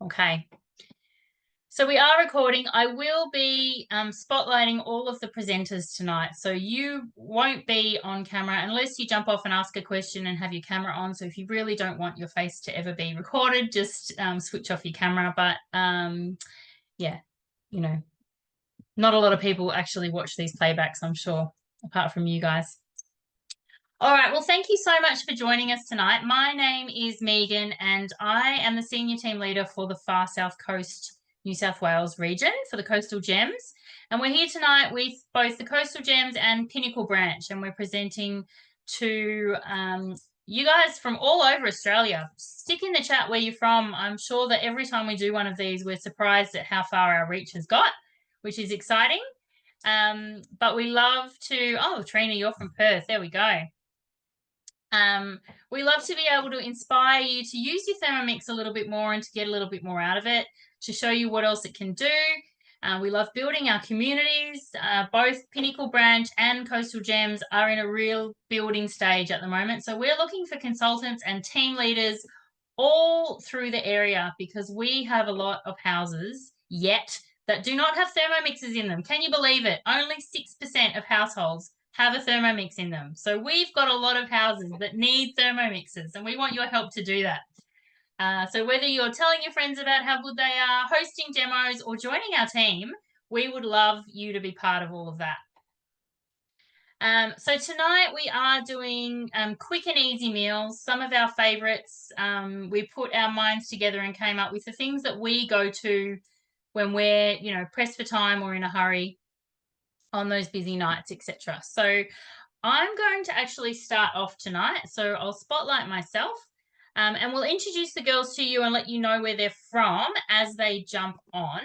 Okay. So we are recording. I will be spotlighting all of the presenters tonight. So you won't be on camera unless you jump off and ask a question and have your camera on. So if you really don't want your face to ever be recorded, just switch off your camera. But yeah, you know, not a lot of people actually watch these playbacks, I'm sure, apart from you guys. All right, well, thank you so much for joining us tonight. My name is Megan and I am the Senior Team Leader for the Far South Coast, New South Wales region for the Coastal Gems. And we're here tonight with both the Coastal Gems and Pinnacle Branch, and we're presenting to you guys from all over Australia. Stick in the chat where you're from. I'm sure that every time we do one of these, we're surprised at how far our reach has got, which is exciting. But we love to, oh, Trina, you're from Perth. There we go. We love to be able to inspire you to use your Thermomix a little bit more and to get a little bit more out of it, to show you what else it can do. We love building our communities. Both Pinnacle Branch and Coastal Gems are in a real building stage at the moment. So we're looking for consultants and team leaders all through the area because we have a lot of houses yet that do not have Thermomixes in them. Can you believe it? Only 6% of households have a Thermomix in them. So we've got a lot of houses that need Thermomixes and we want your help to do that. So whether you're telling your friends about how good they are, hosting demos or joining our team, we would love you to be part of all of that. So tonight we are doing quick and easy meals, some of our favorites. We put our minds together and came up with the things that we go to when we're, pressed for time or in a hurry on those busy nights, etc. So I'm going to actually start off tonight. So I'll spotlight myself and we'll introduce the girls to you and let you know where they're from as they jump on.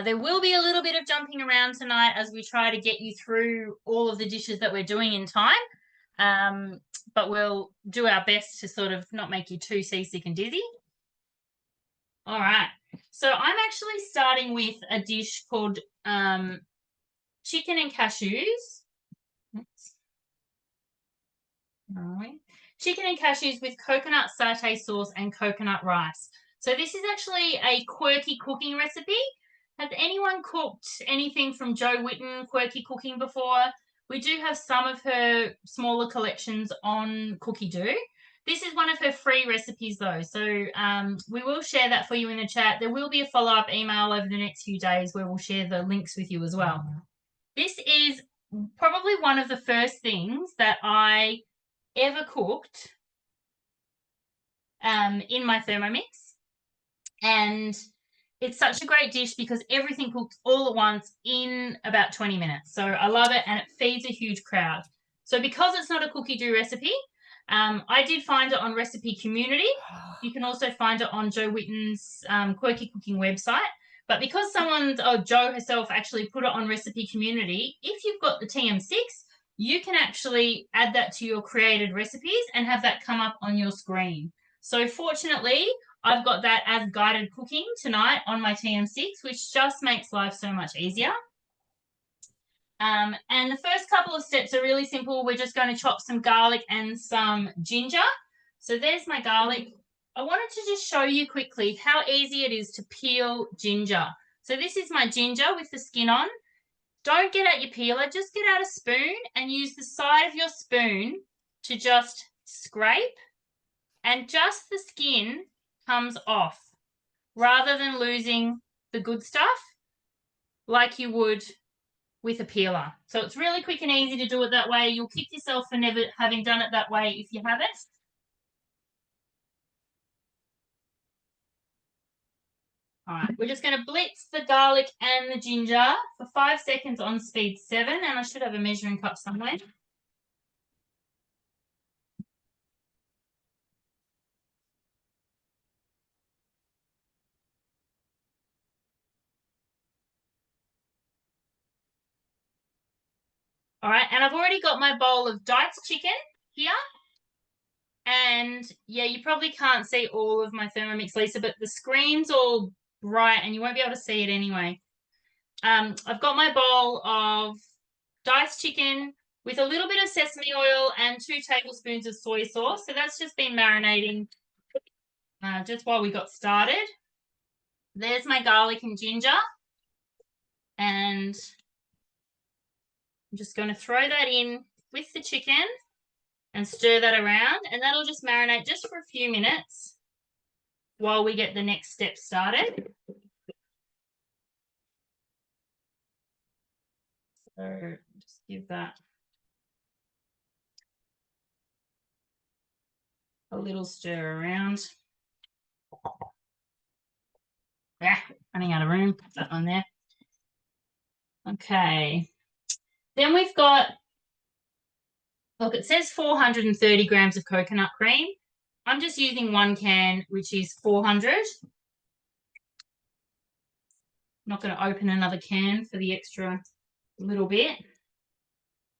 There will be a little bit of jumping around tonight as we try to get you through all of the dishes that we're doing in time. But we'll do our best to sort of not make you too seasick and dizzy. All right. So I'm actually starting with a dish called chicken and cashews. Chicken and cashews with coconut satay sauce and coconut rice. So this is actually a quirky cooking recipe. Has anyone cooked anything from Jo Whitten Quirky Cooking before? We do have some of her smaller collections on Cookie Do. This is one of her free recipes though, so we will share that for you in the chat. There will be a follow-up email over the next few days where we'll share the links with you as well. This is probably one of the first things that I ever cooked in my Thermomix, and it's such a great dish because everything cooks all at once in about 20 minutes. So I love it and it feeds a huge crowd. So because it's not a cookie do recipe, I did find it on Recipe Community. You can also find it on Jo Whitten's Quirky Cooking website. But because Jo herself actually put it on Recipe Community, if you've got the TM6, you can actually add that to your created recipes and have that come up on your screen. So fortunately, I've got that as guided cooking tonight on my TM6, which just makes life so much easier. And the first couple of steps are really simple. We're just going to chop some garlic and some ginger. So there's my garlic. I wanted to just show you quickly how easy it is to peel ginger. So this is my ginger with the skin on. Don't get out your peeler, just get out a spoon and use the side of your spoon to just scrape, and just the skin comes off rather than losing the good stuff like you would with a peeler. So it's really quick and easy to do it that way. You'll kick yourself for never having done it that way if you haven't. All right, we're just going to blitz the garlic and the ginger for 5 seconds on speed 7, and I should have a measuring cup somewhere. All right, and I've already got my bowl of diced chicken here. And yeah, you probably can't see all of my Thermomix, Lisa, but the screen's all bright and you won't be able to see it anyway. I've got my bowl of diced chicken with a little bit of sesame oil and 2 tablespoons of soy sauce. So that's just been marinating just while we got started. There's my garlic and ginger. And I'm just going to throw that in with the chicken and stir that around. And that'll just marinate just for a few minutes while we get the next step started. So just give that a little stir around. Yeah, running out of room. Put that on there. Okay. Then we've got, look, it says 430 grams of coconut cream. I'm just using 1 can, which is 400. I'm not going to open another can for the extra little bit.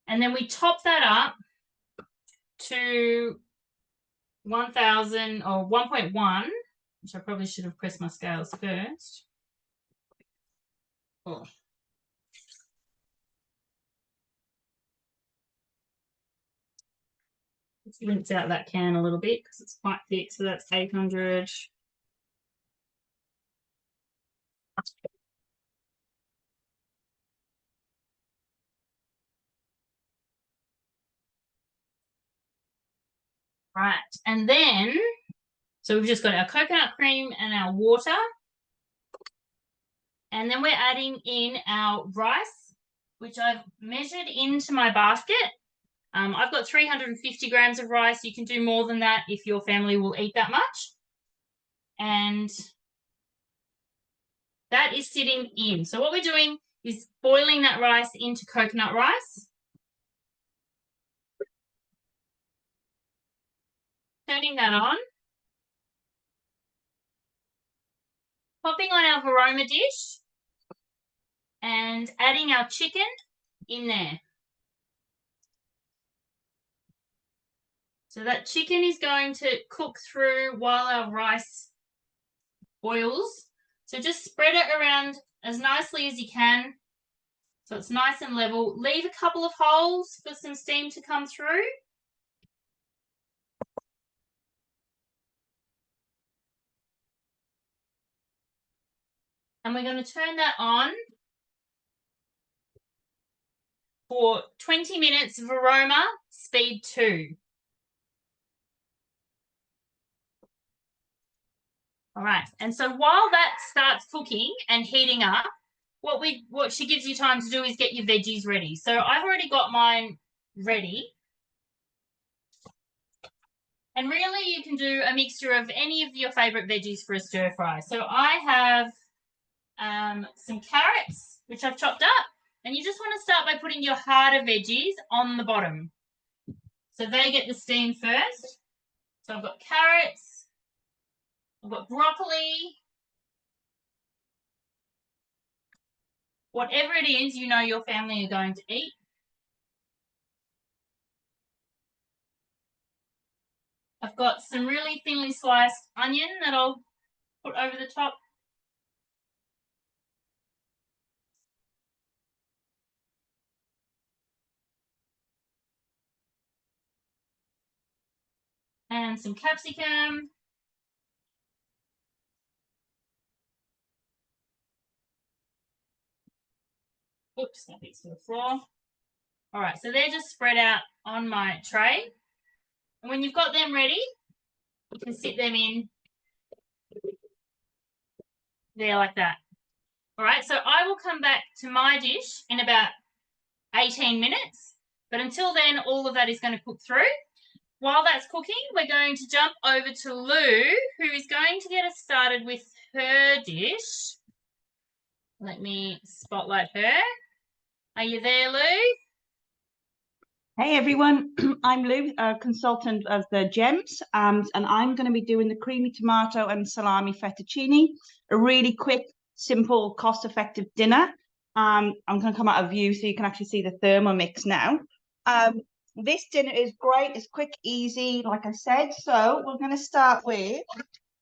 And then we top that up to 1,000 or 1.1, which I probably should have pressed my scales first. Oh. Let's rinse out that can a little bit because it's quite thick. So that's 800. Right. And then, so we've just got our coconut cream and our water. And then we're adding in our rice, which I've measured into my basket. I've got 350 grams of rice. You can do more than that if your family will eat that much. And that is sitting in. So what we're doing is boiling that rice into coconut rice. Turning that on. Popping on our varoma dish. And adding our chicken in there. So that chicken is going to cook through while our rice boils. So just spread it around as nicely as you can so it's nice and level. Leave a couple of holes for some steam to come through. And we're going to turn that on for 20 minutes, varoma, speed 2. All right, and so while that starts cooking and heating up, what she gives you time to do is get your veggies ready. So I've already got mine ready. And really you can do a mixture of any of your favorite veggies for a stir fry. So I have some carrots, which I've chopped up. And you just want to start by putting your harder veggies on the bottom. So they get the steam first. So I've got carrots, I've got broccoli. Whatever it is you know your family are going to eat. I've got some really thinly sliced onion that I'll put over the top. And some capsicum. Oops, that hits to the floor. All right, so they're just spread out on my tray. And when you've got them ready, you can sit them in there like that. All right, so I will come back to my dish in about 18 minutes. But until then, all of that is going to cook through. While that's cooking, we're going to jump over to Lou, who is going to get us started with her dish. Let me spotlight her. Are you there, Lou? Hey everyone, I'm Lou, consultant of the Gems, and I'm going to be doing the creamy tomato and salami fettuccine, a really quick, simple, cost-effective dinner. I'm going to come out of view so you can actually see the Thermomix now. This dinner is great, it's quick, easy, like I said. So we're going to start with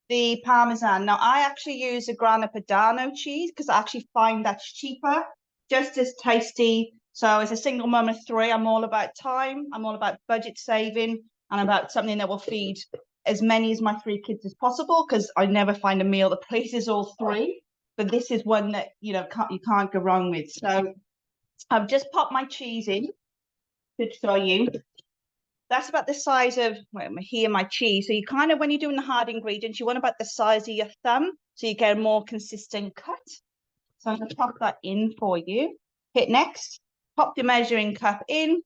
the Parmesan. Now, I actually use a Grana Padano cheese because I actually find that's cheaper, just as tasty. So as a single mum of 3, I'm all about time, I'm all about budget saving, and about something that will feed as many as my 3 kids as possible because I never find a meal that pleases all 3. But this is one that, you can't go wrong with. So I've just popped my cheese in to show you. That's about the size of, here, my cheese. So you kind of, when you're doing the hard ingredients, you want about the size of your thumb so you get a more consistent cut. So I'm going to pop that in for you. Hit next, pop your measuring cup in,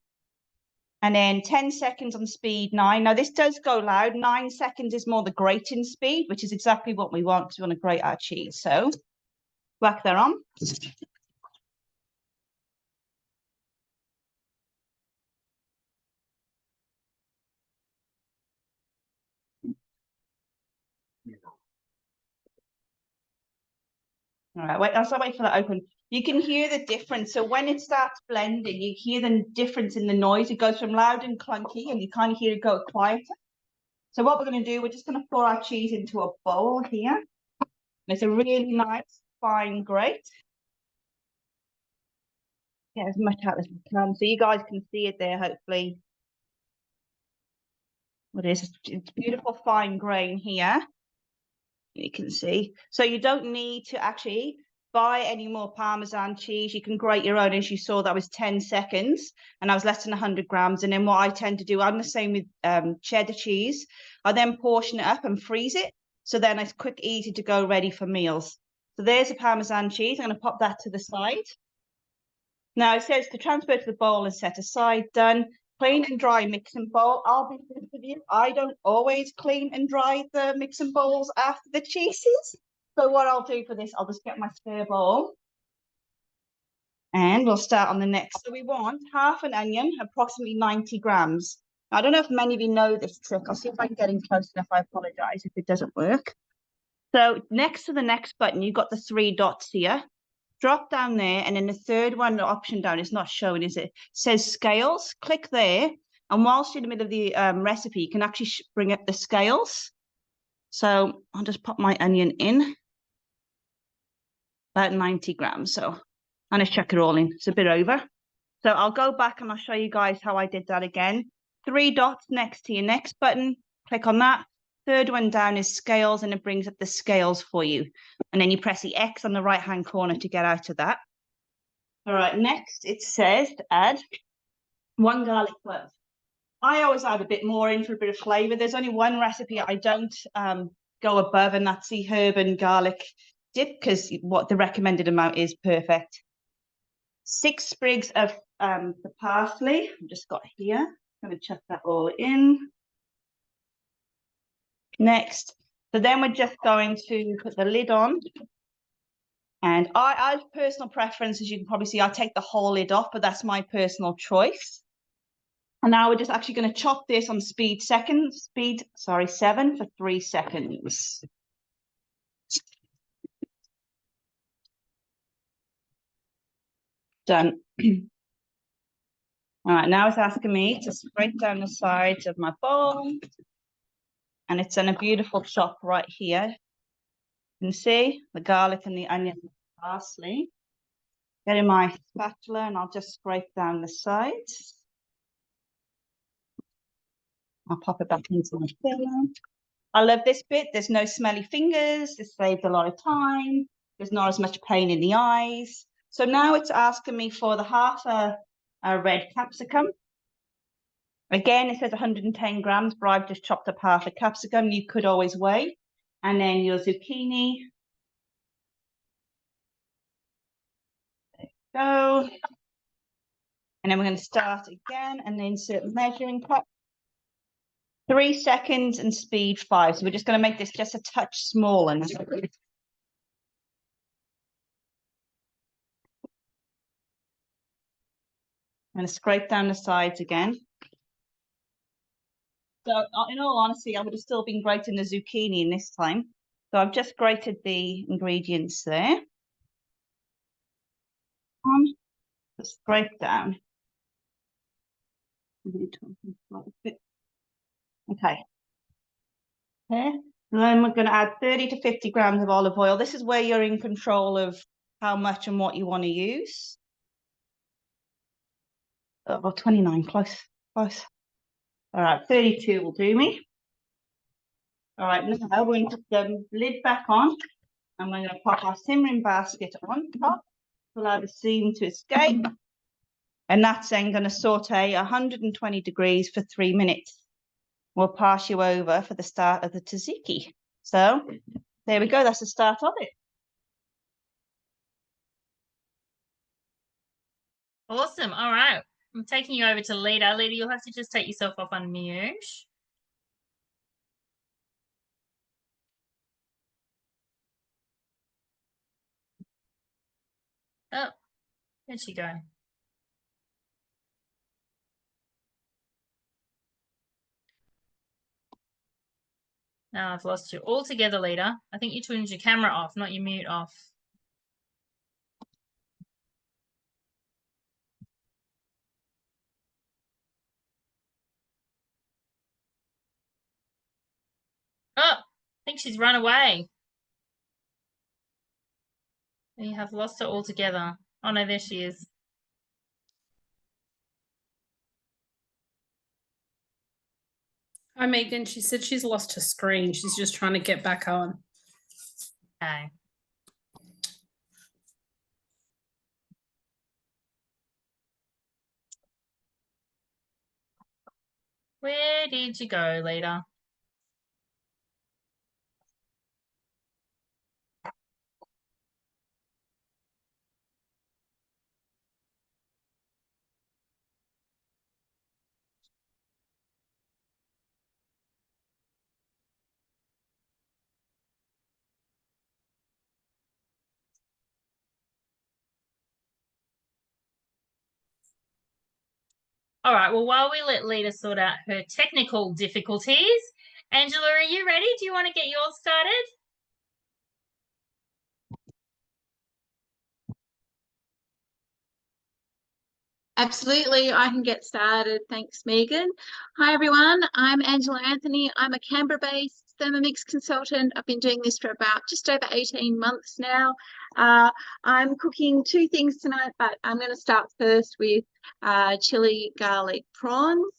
and then 10 seconds on speed 9. Now this does go loud. 9 seconds is more the grating speed, which is exactly what we want because we want to grate our cheese. So whack that on. All right, wait, I'll wait for that open. You can hear the difference. So when it starts blending, you hear the difference in the noise. It goes from loud and clunky, and you kind of hear it go quieter. So what we're going to do, we're just going to pour our cheese into a bowl here. And it's a really nice, fine grate. Get as much out as we can. So you guys can see it there, hopefully. What is it's beautiful, fine grain here. You can see. So you don't need to actually buy any more Parmesan cheese. You can grate your own. As you saw, that was 10 seconds and I was less than 100 grams. And then what I tend to do, I'm the same with cheddar cheese. I then portion it up and freeze it. So then it's quick, easy to go, ready for meals. So there's a Parmesan cheese. I'm going to pop that to the side. Now it says to transfer to the bowl and set aside. Done. Clean and dry mixing bowl. I'll be honest with you, I don't always clean and dry the mixing bowls after the cheeses. So what I'll do for this, I'll just get my spare bowl. And we'll start on the next. So we want half an onion, approximately 90 grams. Now, I don't know if many of you know this trick. I'll see if I can get in close enough. I apologize if it doesn't work. So next to the next button, you've got the 3 dots here. Drop down there, and then the third one, the option down, is not showing, is it? Says scales. Click there, and whilst you're in the middle of the recipe, you can actually bring up the scales. So I'll just pop my onion in, about 90 grams. So I'm just chuck it all in. It's a bit over. So I'll go back and I'll show you guys how I did that again. 3 dots next to your next button. Click on that. Third one down is scales, and it brings up the scales for you. And then you press the X on the right-hand corner to get out of that. All right, next it says to add 1 garlic clove. I always add a bit more in for a bit of flavor. There's only one recipe I don't go above, and that's the herb and garlic dip, because what the recommended amount is perfect. 6 sprigs of the parsley. I've just got here. I'm going to chuck that all in. Next, so then we're just going to put the lid on. And I have personal preference, as you can probably see, I take the whole lid off, but that's my personal choice. And now we're just actually going to chop this on speed 7 for 3 seconds. Done. All right, now it's asking me to scrape down the sides of my bowl. And it's done a beautiful chop right here. You can see the garlic and the onion and the parsley. Getting my spatula, and I'll just scrape down the sides. I'll pop it back into my filler. I love this bit. There's no smelly fingers. This saves a lot of time. There's not as much pain in the eyes. So now it's asking me for the half a red capsicum. Again, it says 110 grams, but I've just chopped up half a capsicum. You could always weigh. And then your zucchini. There you go. And then we're going to start again and insert measuring cup. 3 seconds and speed 5. So we're just going to make this just a touch smaller. I'm going to scrape down the sides again. So in all honesty, I would have still been grating the zucchini in this time. So I've just grated the ingredients there. Scrape down. Okay. And then we're going to add 30 to 50 grams of olive oil. This is where you're in control of how much and what you want to use. Oh, 29, close. All right, 32 will do me. All right, now we're going to put the lid back on, and we're going to pop our simmering basket on top, allow the steam to escape, and that's then going to saute 120 degrees for 3 minutes. We'll pass you over for the start of the tzatziki. So there we go, that's the start of it. Awesome. All right. I'm taking you over to Lita. Lita, you'll have to just take yourself off on mute. Oh, where'd she go? Now I've lost you altogether, Lita. I think you turned your camera off, not your mute off. Oh, I think she's run away. You have lost her altogether. Oh no, there she is. Hi, Megan. She said she's lost her screen. She's just trying to get back on. Okay. Where did you go, Lita? All right, well, while we let Lita sort out her technical difficulties, Angela, are you ready? Do you want to get yours started? Absolutely, I can get started. Thanks, Megan. Hi, everyone. I'm Angela Anthony. I'm a Canberra-based Thermomix consultant. I've been doing this for about just over 18 months now. I'm cooking two things tonight, but I'm going to start first with chili garlic prawns.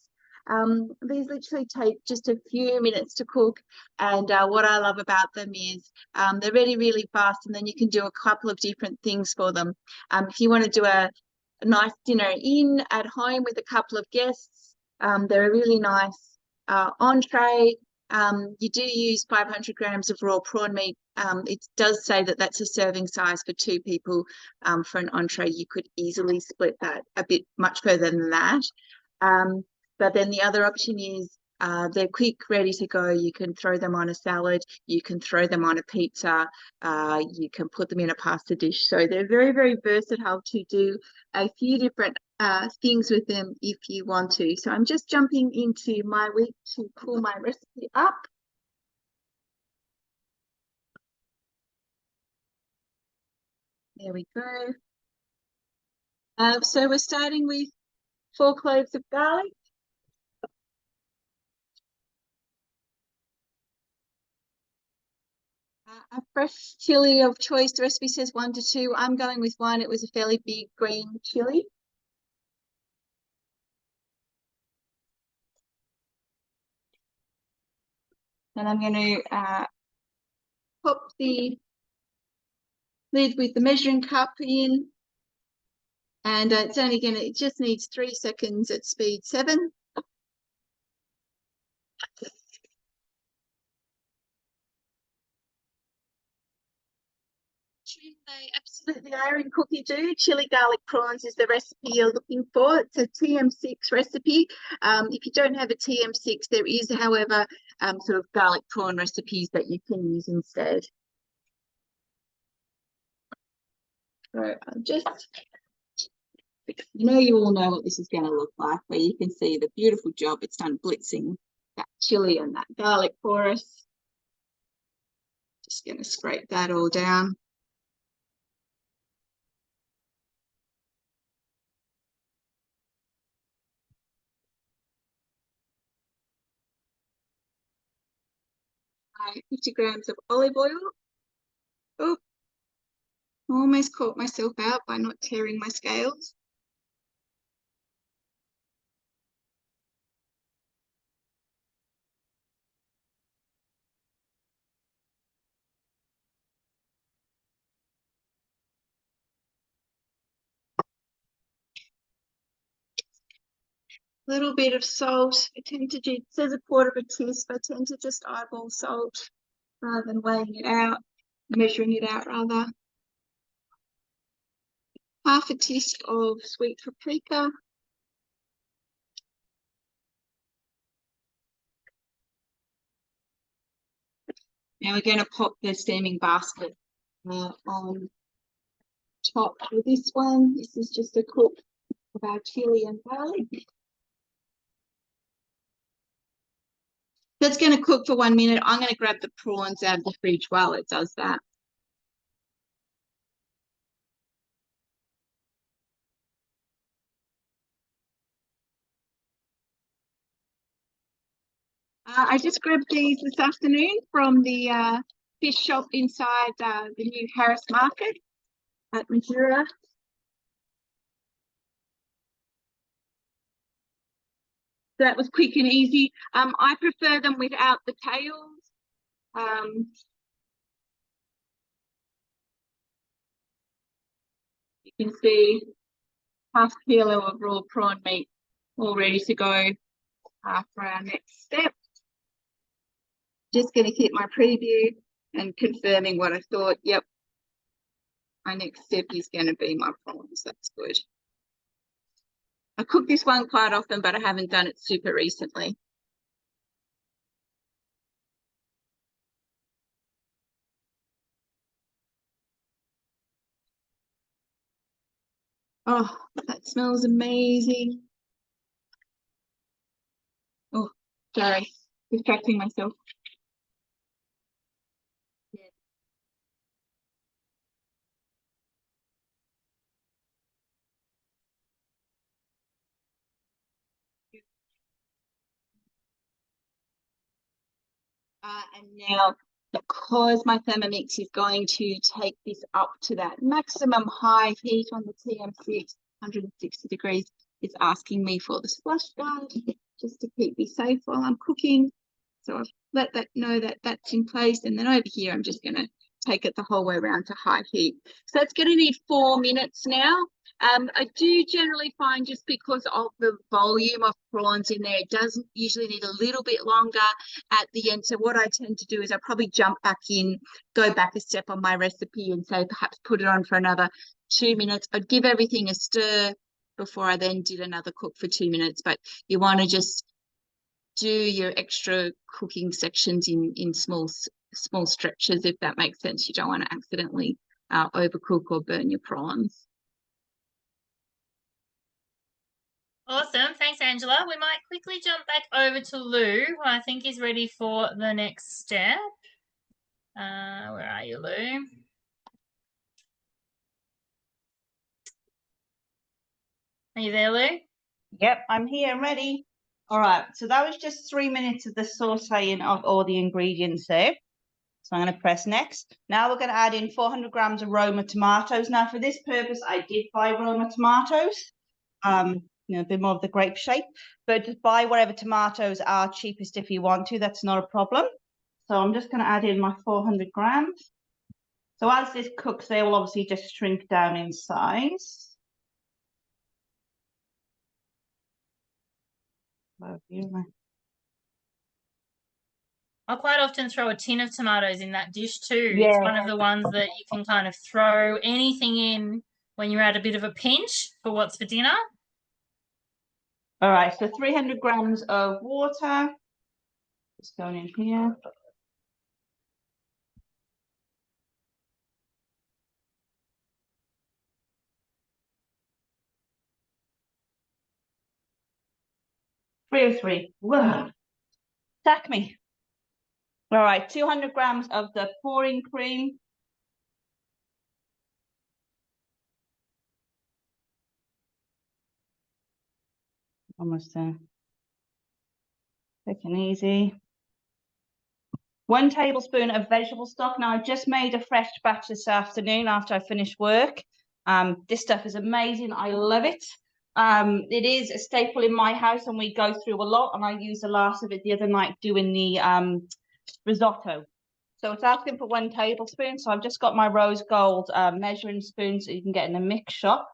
These literally take just a few minutes to cook, and what I love about them is they're really, really fast, and then you can do a couple of different things for them. If you want to do a nice dinner in at home with a couple of guests, they're a really nice entree. You do use 500 grams of raw prawn meat. It does say that that's a serving size for two people. For an entree, you could easily split that a bit much further than that. But then the other option is they're quick, ready to go. You can throw them on a salad. You can throw them on a pizza. You can put them in a pasta dish. So they're very, very versatile to do a few different things with them if you want to. So I'm just jumping into my week to pull my recipe up. There we go. So we're starting with 4 cloves of garlic. A fresh chili of choice. The recipe says 1 to 2. I'm going with 1. It was a fairly big green chili. And I'm going to pop the lid with the measuring cup in. And it's only it just needs 3 seconds at speed 7. They absolutely are in cookie dough. Chili garlic prawns is the recipe you're looking for. It's a TM6 recipe. If you don't have a TM6, there is, however, sort of garlic prawn recipes that you can use instead. So I'll just, you all know what this is going to look like, where you can see the beautiful job it's done blitzing that chili and that garlic for us. Just going to scrape that all down. 50 grams of olive oil. Oh, almost caught myself out by not tearing my scales. little bit of salt. I tend to do, it says 1/4 of a teaspoon. I tend to just eyeball salt rather than weighing it out, measuring it out rather. 1/2 teaspoon of sweet paprika. Now we're going to pop the steaming basket on top of this one. This is just a cook of our chilli and garlic. That's going to cook for 1 minute. I'm going to grab the prawns out of the fridge while it does that. I just grabbed these this afternoon from the fish shop inside the new Harris Market at Mildura. That was quick and easy. I prefer them without the tails. You can see 1/2 kilo of raw prawn meat all ready to go for our next step. Just going to hit my preview and confirming what I thought. Yep, my next step is going to be my prawns. That's good. I cook this one quite often, but I haven't done it super recently. Oh, that smells amazing. Oh, sorry, distracting myself. And now, because my Thermomix is going to take this up to that maximum high heat on the TM6, 160 degrees, it's asking me for the splash guard just to keep me safe while I'm cooking. So I've let that know that that's in place. And then over here, I'm just going to take it the whole way around to high heat. So it's going to need 4 minutes now. I do generally find, just because of the volume of prawns in there, it does usually need a little bit longer at the end. So what I tend to do is I probably jump back in, go back a step on my recipe and say perhaps put it on for another 2 minutes. I'd give everything a stir before I then did another cook for 2 minutes. But you want to just do your extra cooking sections in small stretches, if that makes sense. You don't want to accidentally overcook or burn your prawns. Awesome. Thanks, Angela. We might quickly jump back over to Lou, who I think is ready for the next step. Where are you, Lou? Are you there, Lou? Yep, I'm here, ready. All right, so that was just 3 minutes of the sauteing of all the ingredients there. So I'm going to press next. Now we're going to add in 400 grams of Roma tomatoes. Now for this purpose, I did buy Roma tomatoes. You know, a bit more of the grape shape, but just buy whatever tomatoes are cheapest if you want to. That's not a problem. So I'm just going to add in my 400 grams. So as this cooks, they will obviously just shrink down in size. I'll quite often throw a tin of tomatoes in that dish too. Yeah. It's one of the ones that you can kind of throw anything in when you're at a bit of a pinch for what's for dinner. All right, so 300 grams of water. Just going in here. Three. Whoa. Sack me. All right, 200 grams of the pouring cream. Almost there. Quick and easy. 1 tablespoon of vegetable stock. Now, I just made a fresh batch this afternoon after I finished work. This stuff is amazing. I love it. It is a staple in my house and we go through a lot, and I used the last of it the other night doing the risotto. So it's asking for 1 tablespoon. So I've just got my rose gold measuring spoon, so you can get in a mix shop.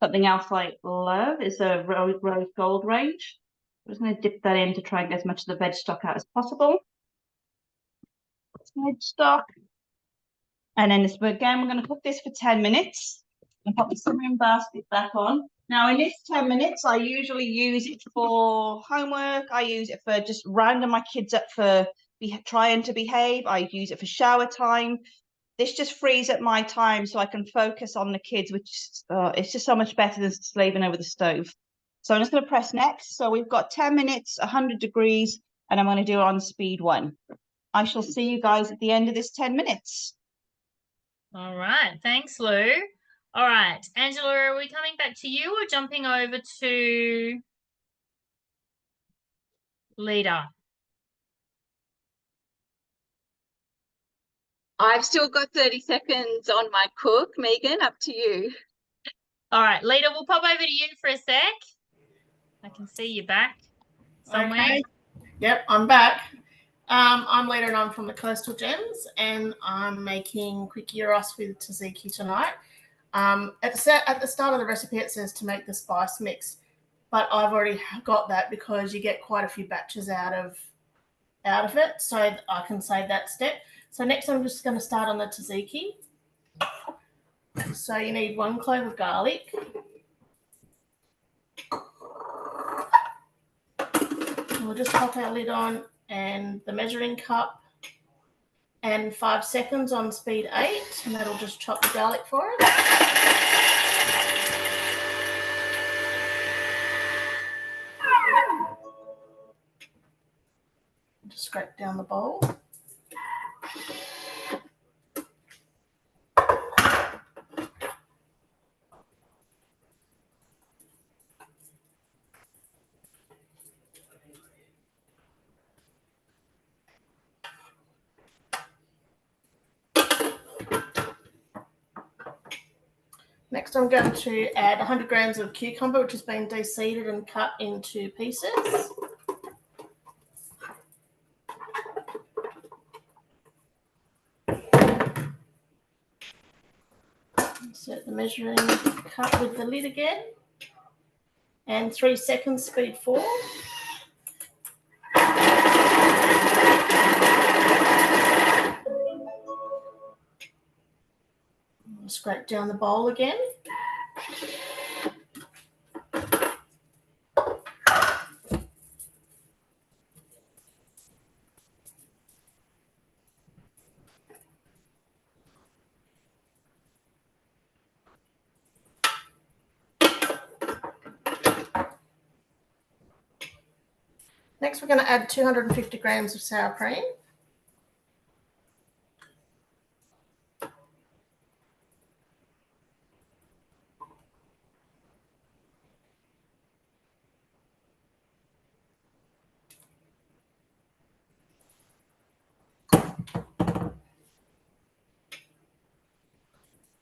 Something else I love is a rose gold range. I'm just going to dip that in to try and get as much of the veg stock out as possible. Veg stock. And then this, again, we're going to cook this for 10 minutes and pop the simmering basket back on. Now, in this 10 minutes, I usually use it for homework. I use it for just rounding my kids up for trying to behave. I use it for shower time. This just frees up my time so I can focus on the kids, which it's just so much better than slaving over the stove. So I'm just going to press next. So we've got 10 minutes, 100 degrees, and I'm going to do it on speed 1. I shall see you guys at the end of this 10 minutes. All right. Thanks, Lou. All right. Angela, are we coming back to you or jumping over to Lita? I've still got 30 seconds on my cook. Megan, up to you. All right, Lita, we'll pop over to you for a sec. I can see you back somewhere. Okay. Yep, I'm back. I'm Lita and I'm from the Coastal Gems, and I'm making quick gyros with tzatziki tonight. At the start of the recipe, it says to make the spice mix, but I've already got that because you get quite a few batches out of it, so I can save that step. So next, I'm just going to start on the tzatziki. So you need 1 clove of garlic. We'll just pop our lid on and the measuring cup and 5 seconds on speed 8, and that'll just chop the garlic for us. Just scrape down the bowl. Next, I'm going to add 100 grams of cucumber, which has been de-seeded and cut into pieces. Insert the measuring cup with the lid again. And 3 seconds, speed 4. Scrape down the bowl again. Next, we're going to add 250 grams of sour cream.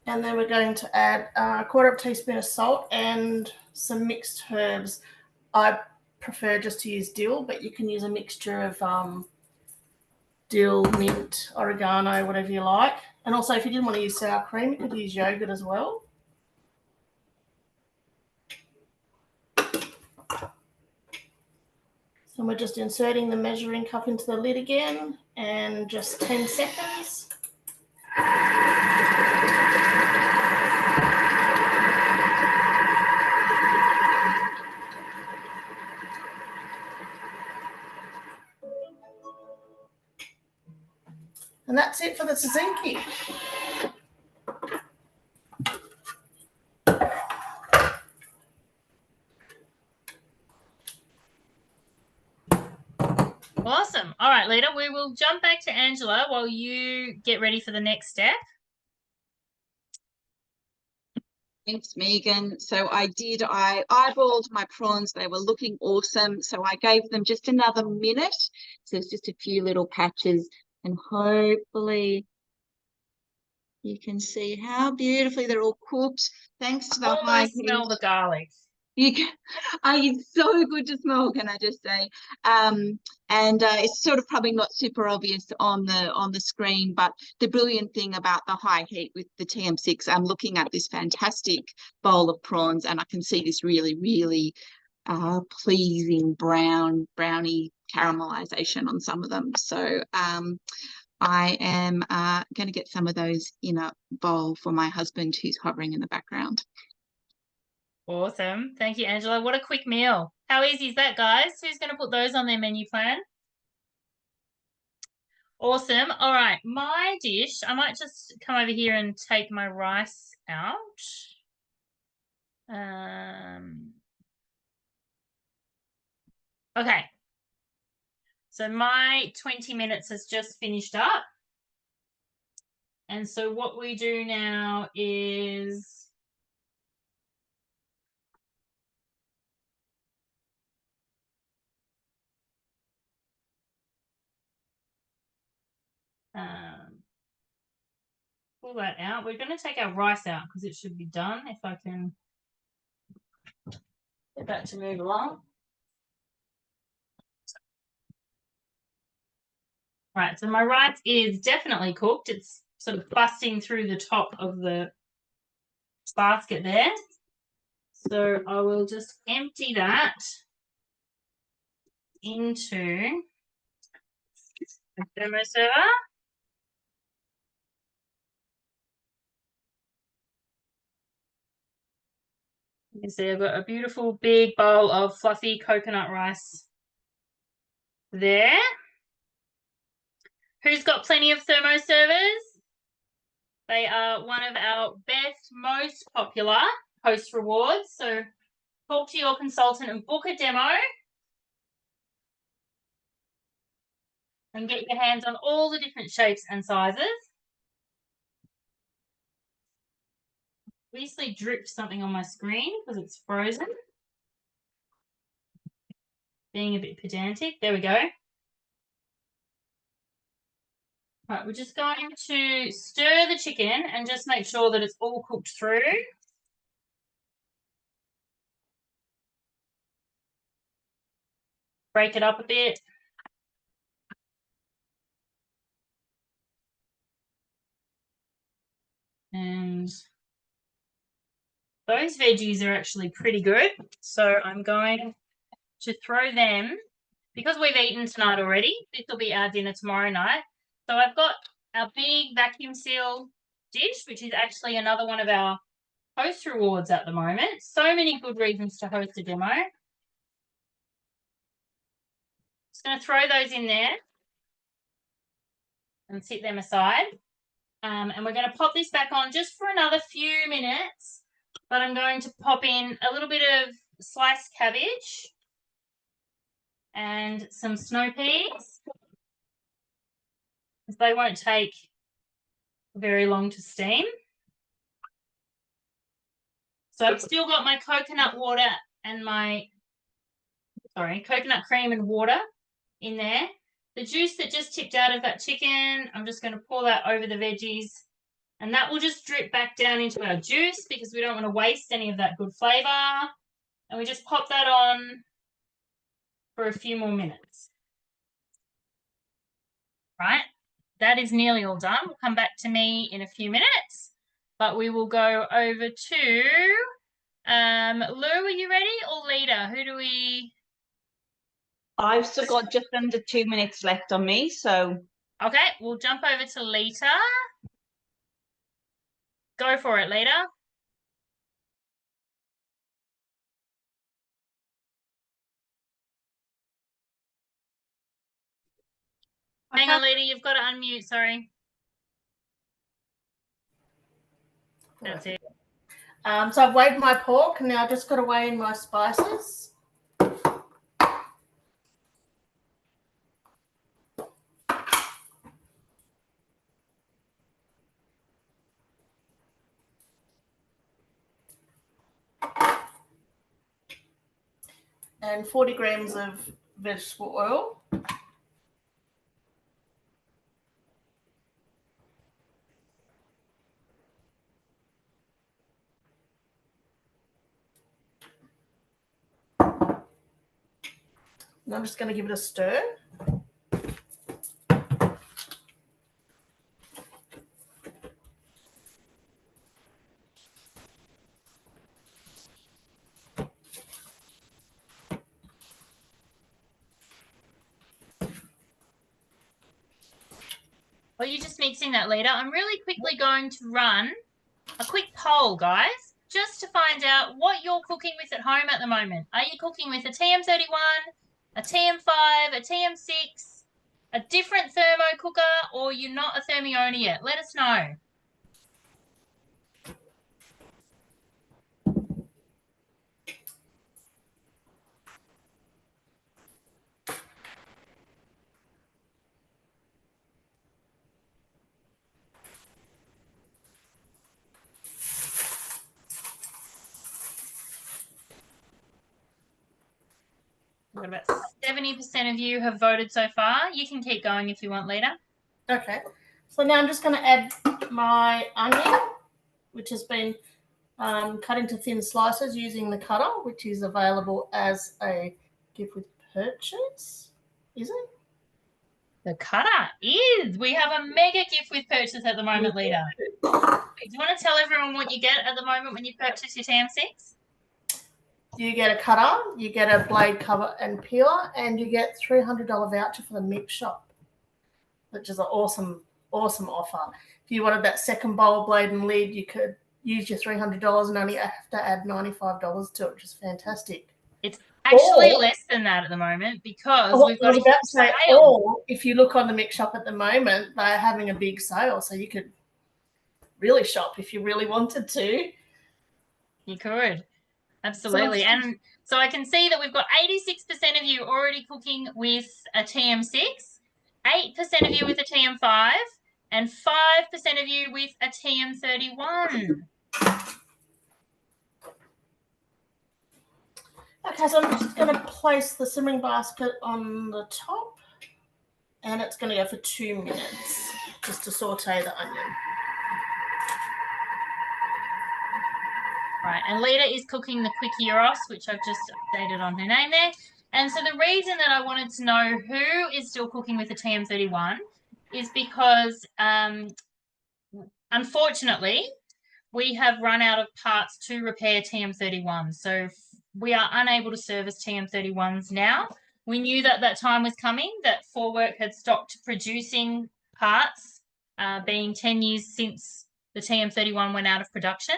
And then we're going to add a 1/4 teaspoon of salt and some mixed herbs. I prefer just to use dill, but you can use a mixture of dill, mint, oregano, whatever you like. And also, if you didn't want to use sour cream, you could use yogurt as well. So we're just inserting the measuring cup into the lid again, and just 10 seconds. And that's it for the tzatziki. Awesome. All right, Lita, we will jump back to Angela while you get ready for the next step. Thanks, Megan. So I eyeballed my prawns. They were looking awesome. So I gave them just another minute. So it's just a few little patches, and hopefully you can see how beautifully they're all cooked. Thanks to the high heat. Smell the garlic. It's so good to smell, can I just say? It's sort of probably not super obvious on the screen, but the brilliant thing about the high heat with the TM6, I'm looking at this fantastic bowl of prawns, and I can see this really, really pleasing brownie caramelization on some of them. So I am going to get some of those in a bowl for my husband, who's hovering in the background. Awesome. Thank you, Angela. What a quick meal. How easy is that, guys? Who's going to put those on their menu plan? Awesome. All right. My dish, I might just come over here and take my rice out. Okay. So my 20 minutes has just finished up. And so what we do now is pull that out. We're going to take our rice out because it should be done. If I can get that to move along. Right, so my rice is definitely cooked. It's sort of busting through the top of the basket there. So I will just empty that into the thermo server. You can see I've got a beautiful big bowl of fluffy coconut rice there. Who's got plenty of thermo servers? They are one of our best, most popular host rewards. So talk to your consultant and book a demo and get your hands on all the different shapes and sizes. Obviously dripped something on my screen because it's frozen. Being a bit pedantic. There we go. Right, we're just going to stir the chicken and just make sure that it's all cooked through. Break it up a bit. And those veggies are actually pretty good. So I'm going to throw them, because we've eaten tonight already, this will be our dinner tomorrow night. So I've got our big vacuum seal dish, which is actually another one of our host rewards at the moment. So many good reasons to host a demo. Just going to throw those in there and sit them aside. And we're going to pop this back on just for another few minutes. But I'm going to pop in a little bit of sliced cabbage and some snow peas. They won't take very long to steam. So I've still got my coconut water and coconut cream and water in there. The juice that just tipped out of that chicken, I'm just going to pour that over the veggies, and that will just drip back down into our juice because we don't want to waste any of that good flavour. And we just pop that on for a few more minutes. Right, that is nearly all done. We'll come back to me in a few minutes, but we will go over to Lou, are you ready, or Lita? Who do we... I've still got just under 2 minutes left on me, so... Okay, we'll jump over to Lita. Go for it, Lita. Hang on, Lita, you've got to unmute, sorry. That's it. So I've weighed my pork, and now I've just got to weigh in my spices. And 40 grams of vegetable oil. And I'm just going to give it a stir. While you're just mixing that, Lita, I'm really quickly going to run a quick poll, guys, just to find out what you're cooking with at home at the moment. Are you cooking with a TM31, a TM5, a TM6, a different thermo cooker, or you're not a thermi owner yet? Let us know. We've got about 70% of you have voted so far. You can keep going if you want, Lita. Okay. So now I'm just going to add my onion, which has been cut into thin slices using the cutter, which is available as a gift with purchase. Is it? The cutter is. We have a mega gift with purchase at the moment, Lita. Do you want to tell everyone what you get at the moment when you purchase your TM6? You get a cutter, you get a blade cover and peeler, and you get $300 voucher for the mix shop, which is an awesome offer. If you wanted that second bowl, blade and lid, you could use your $300 and only have to add $95 to it, which is fantastic. It's actually less than that at the moment because we've got a huge sale. Or if you look on the mix shop at the moment, they're having a big sale, so you could really shop if you really wanted to. You could. Absolutely. And so I can see that we've got 86% of you already cooking with a TM6, 8% of you with a TM5, and 5% of you with a TM31. Okay, so I'm just going to place the simmering basket on the top, and it's going to go for 2 minutes just to saute the onion. Right, and Lita is cooking the quick gyros, which I've just updated on her name there. And so the reason that I wanted to know who is still cooking with the TM31 is because, unfortunately, we have run out of parts to repair TM31. So we are unable to service TM31s now. We knew that that time was coming, that Forework had stopped producing parts, being 10 years since the TM31 went out of production.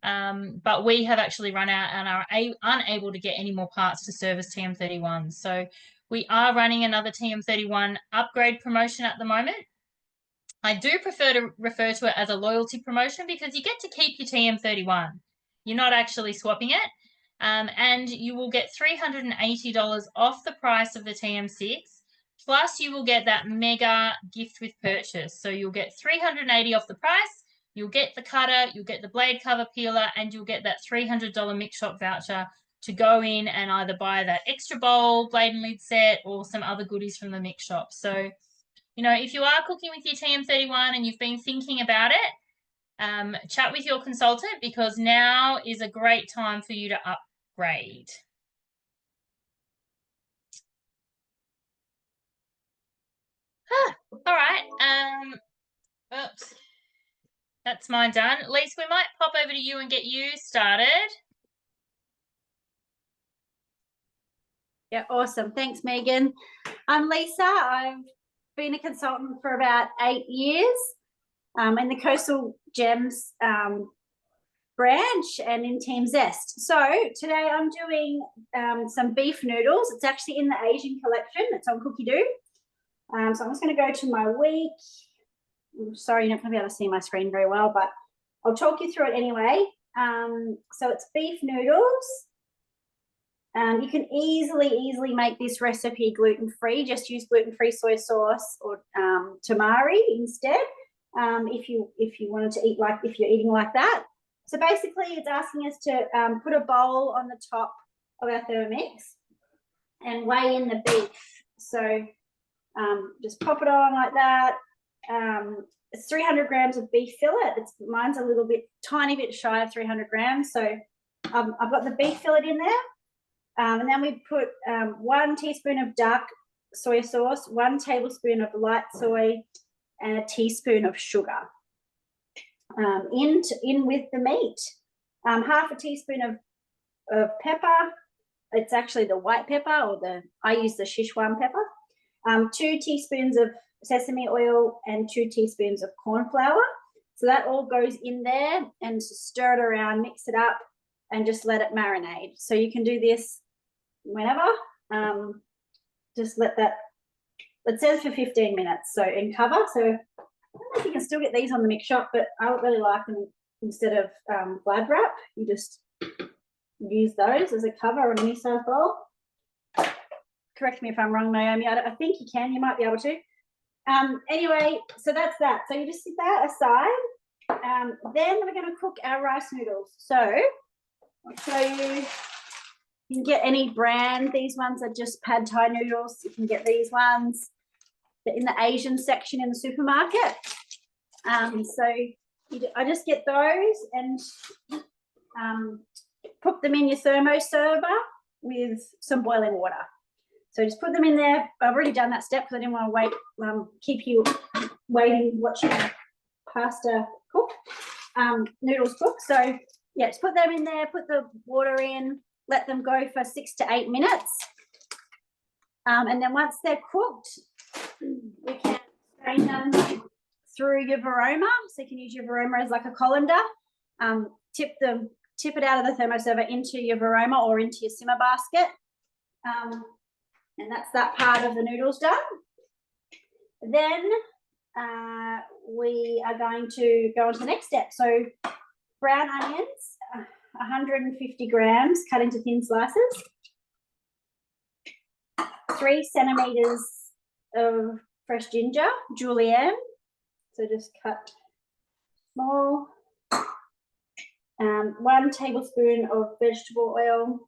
But we have actually run out and are unable to get any more parts to service TM31. So we are running another TM31 upgrade promotion at the moment. I do prefer to refer to it as a loyalty promotion because you get to keep your TM31. You're not actually swapping it. And you will get $380 off the price of the TM6. Plus you will get that mega gift with purchase. So you'll get $380 off the price. You'll get the cutter, you'll get the blade cover peeler, and you'll get that $300 mix shop voucher to go in and either buy that extra bowl, blade and lid set, or some other goodies from the mix shop. So, you know, if you are cooking with your TM31 and you've been thinking about it, chat with your consultant because now is a great time for you to upgrade. All right. Oops. That's mine done. Lisa, we might pop over to you and get you started. Yeah, awesome. Thanks, Megan. I'm Lisa. I've been a consultant for about 8 years in the Coastal Gems branch and in Team Zest. So today I'm doing some beef noodles. It's actually in the Asian collection. It's on Cookie Doo. So I'm just going to go to my week. I'm sorry, you're not going to be able to see my screen very well, but I'll talk you through it anyway. So it's beef noodles. You can easily make this recipe gluten-free. Just use gluten-free soy sauce or tamari instead. If you wanted to eat like, if you're eating like that. So basically it's asking us to put a bowl on the top of our Thermomix and weigh in the beef. So just pop it on like that. It's 300 grams of beef fillet. Mine's a little bit, tiny bit shy of 300 grams. So I've got the beef fillet in there. And then we put 1 teaspoon of dark soy sauce, 1 tablespoon of light soy, and a teaspoon of sugar in with the meat. Half a teaspoon of pepper. It's actually the white pepper, or I use the Szechuan pepper. 2 teaspoons of sesame oil, and 2 teaspoons of corn flour. So that all goes in there, and stir it around, mix it up, and just let it marinate. So you can do this whenever. Just let that, it says for 15 minutes, so in cover. So I don't know if you can still get these on the mix shop, but I would really like them instead of Glad wrap. You just use those as a cover on any size bowl. Correct me if I'm wrong, Naomi. I think you can. You might be able to. Anyway, so that's that. So you just sit that aside. Then we're going to cook our rice noodles. So I'll show you. You can get any brand. These ones are just pad thai noodles. You can get these ones. They're in the Asian section in the supermarket. I just get those and put them in your thermo server with some boiling water. So just put them in there. I've already done that step because I didn't want to wait, keep you waiting, watching pasta cook, noodles cook. So yeah, just put them in there, put the water in, let them go for 6 to 8 minutes. And then once they're cooked, we can strain them through your varoma. So you can use your varoma as like a colander. Tip it out of the thermoserver into your varoma or into your simmer basket. And that's that part of the noodles done. Then we are going to go on to the next step. So brown onions, 150 grams cut into thin slices. 3 centimeters of fresh ginger, julienne. So just cut small. 1 tablespoon of vegetable oil.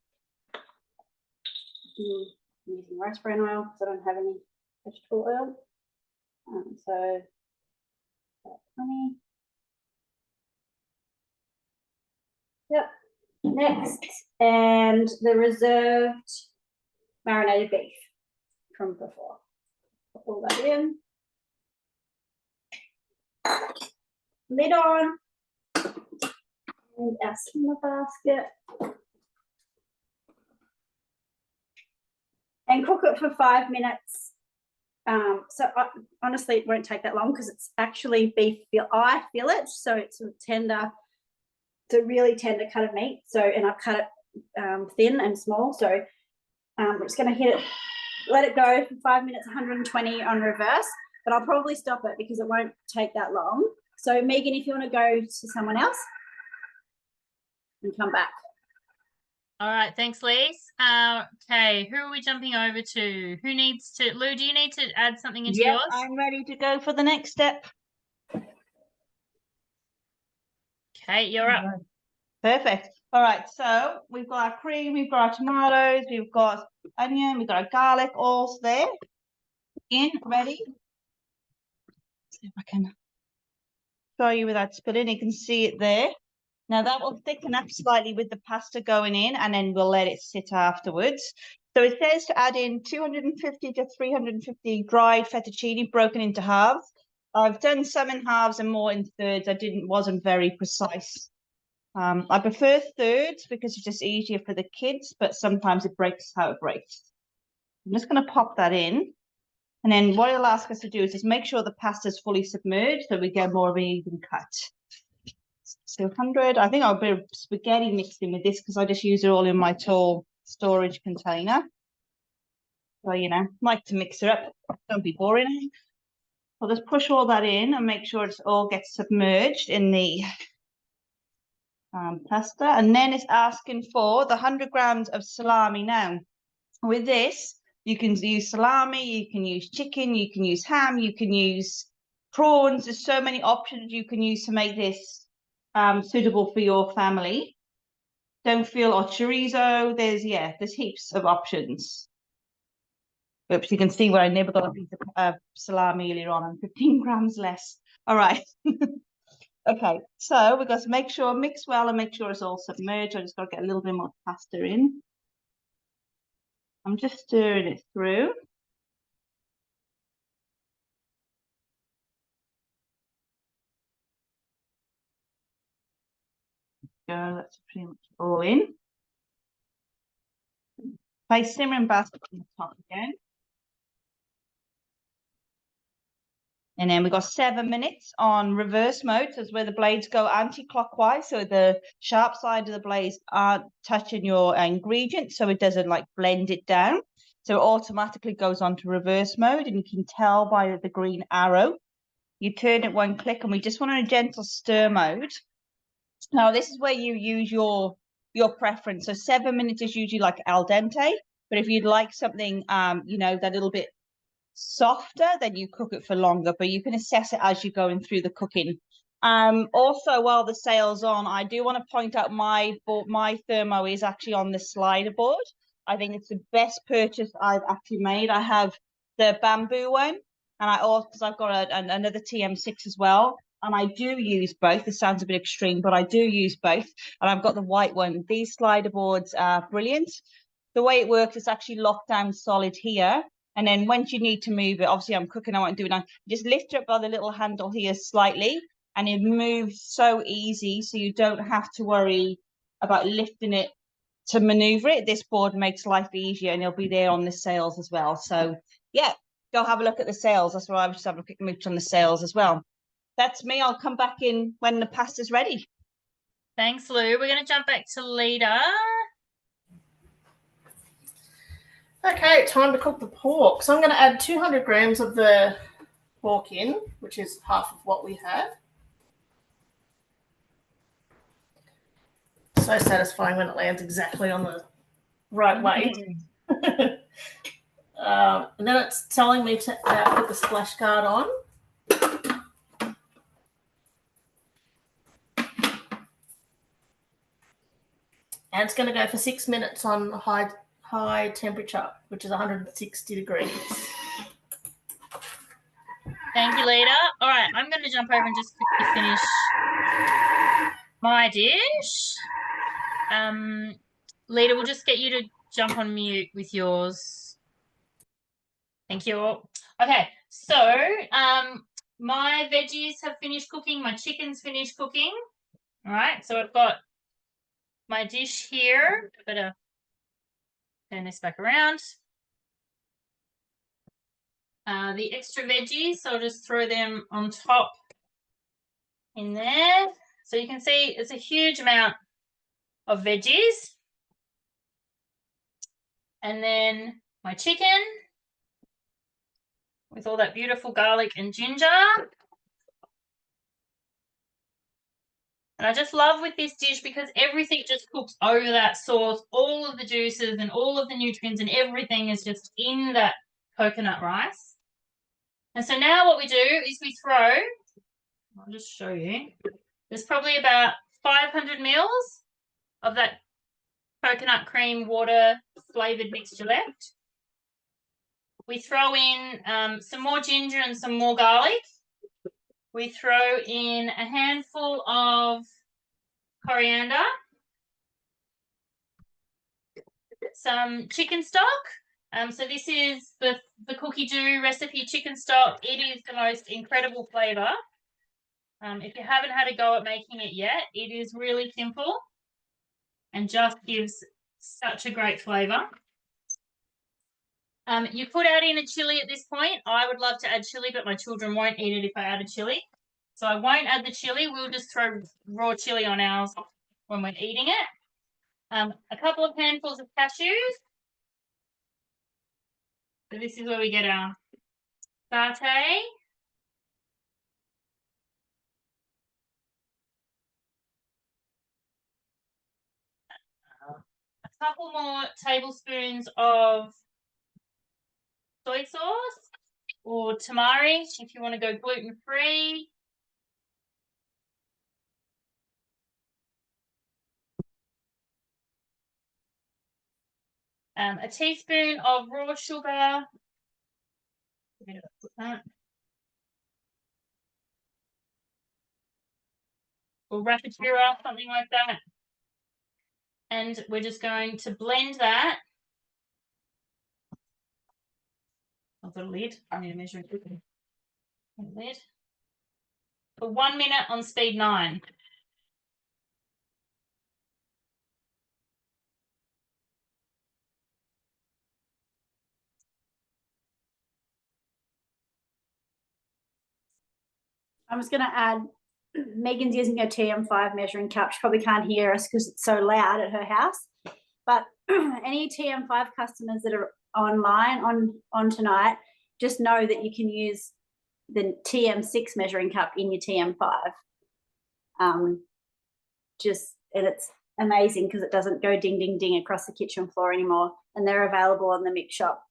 I'm using rice bran oil because I don't have any vegetable oil. So about 20. Yep. Next, and the reserved marinated beef from before. Put all that in. Lid on. And our simmer basket. And cook it for 5 minutes. Honestly, it won't take that long because it's actually beef fillet, so it's a tender. It's a really tender cut of meat. So, and I've cut it thin and small. So we're just going to hit it, let it go for 5 minutes, 120 on reverse. But I'll probably stop it because it won't take that long. So Megan, if you want to go to someone else and come back. All right, thanks, Lise. Okay, who are we jumping over to? Who needs to? Lou, do you need to add something into yours? I'm ready to go for the next step. Okay, you're up. Perfect. All right, so we've got our cream, we've got our tomatoes, we've got onion, we've got our garlic, all there. Ready. See if I can show you without spilling. You can see it there. Now that will thicken up slightly with the pasta going in, and then we'll let it sit afterwards. So it says to add in 250 to 350 dried fettuccine broken into halves. I've done some in halves and more in thirds. Wasn't very precise. I prefer thirds because it's just easier for the kids, but sometimes it breaks how it breaks. I'm just going to pop that in. And then what it'll ask us to do is just make sure the pasta is fully submerged so we get more of an even cut. So 100, I think I'll be spaghetti mixed in with this because I just use it all in my tall storage container. So, you know, like to mix it up. Don't be boring. I'll just push all that in and make sure it all gets submerged in the pasta. And then it's asking for the 100 grams of salami. Now, with this, you can use salami, you can use chicken, you can use ham, you can use prawns. There's so many options you can use to make this suitable for your family. Don't feel or chorizo. There's heaps of options. Oops, you can see where I nibbled on a piece of salami earlier on. I'm 15 grams less. All right. Okay, so we've got to mix well and make sure it's all submerged. I just got to get a little bit more pasta in. I'm just stirring it through. Go, that's pretty much all in. Place simmering basket on the top again. And then we've got 7 minutes on reverse mode. So it's where the blades go anti-clockwise. So the sharp side of the blades aren't touching your ingredient. So it doesn't like blend it down. So it automatically goes on to reverse mode. And you can tell by the green arrow. You turn it 1 click and we just want a gentle stir mode. Now, this is where you use your preference. So 7 minutes is usually like al dente. But if you'd like something, you know, that little bit softer, then you cook it for longer, but you can assess it as you're going through the cooking. Also, while the sale's on, I do want to point out my thermo is actually on the slider board. I think it's the best purchase I've actually made. I have the bamboo one, and I also, because I've got another TM6 as well, and I do use both. This sounds a bit extreme, but I do use both, and I've got the white one. These slider boards are brilliant. The way it works, it's actually locked down solid here. And then once you need to move it, obviously I'm cooking, I won't do it now. Just lift it up by the little handle here slightly, and it moves so easy, so you don't have to worry about lifting it to maneuver it. This board makes life easier, and it'll be there on the sales as well. So yeah, go have a look at the sales. That's why I was just having a quick mooch on the sales as well. That's me. I'll come back in when the pasta's ready. Thanks, Lou. We're going to jump back to Lita. Okay, time to cook the pork. So I'm going to add 200 grams of the pork in, which is half of what we have. So satisfying when it lands exactly on the right weight. And then it's telling me to put the splash guard on. And it's going to go for 6 minutes on high temperature, which is 160 degrees. Thank you, Lita. All right, I'm going to jump over and just quickly finish my dish. Lita, we'll just get you to jump on mute with yours. Thank you. Okay, so my veggies have finished cooking. My chicken's finished cooking. All right, so I've got my dish here. Better turn this back around. The extra veggies, so I'll just throw them on top in there. So you can see it's a huge amount of veggies. And then my chicken with all that beautiful garlic and ginger. And I just love with this dish because everything just cooks over that sauce. All of the juices and all of the nutrients and everything is just in that coconut rice. And so now what we do is we throw, I'll just show you, there's probably about 500 mils of that coconut cream water flavored mixture left. We throw in some more ginger and some more garlic. We throw in a handful of coriander, some chicken stock. So this is the Cookie Dough recipe chicken stock. It is the most incredible flavor. If you haven't had a go at making it yet, it is really simple and just gives such a great flavor. You could add in a chili at this point. I would love to add chili, but my children won't eat it if I add a chili. So I won't add the chili. We'll just throw raw chili on ours when we're eating it. A couple of handfuls of cashews. So this is where we get our satay. A couple more tablespoons of soy sauce or tamari if you want to go gluten-free. A teaspoon of raw sugar. Or rapadura, something like that. And we're just going to blend that. I've got a lid. I need to measure it quickly. Lid. For 1 minute on speed 9. I'm just going to add, Megan's using her TM5 measuring cup. She probably can't hear us because it's so loud at her house. But any TM5 customers that are online on tonight, just know that you can use the TM6 measuring cup in your TM5. And it's amazing because it doesn't go ding, ding, ding across the kitchen floor anymore. And they're available on the Mix shop.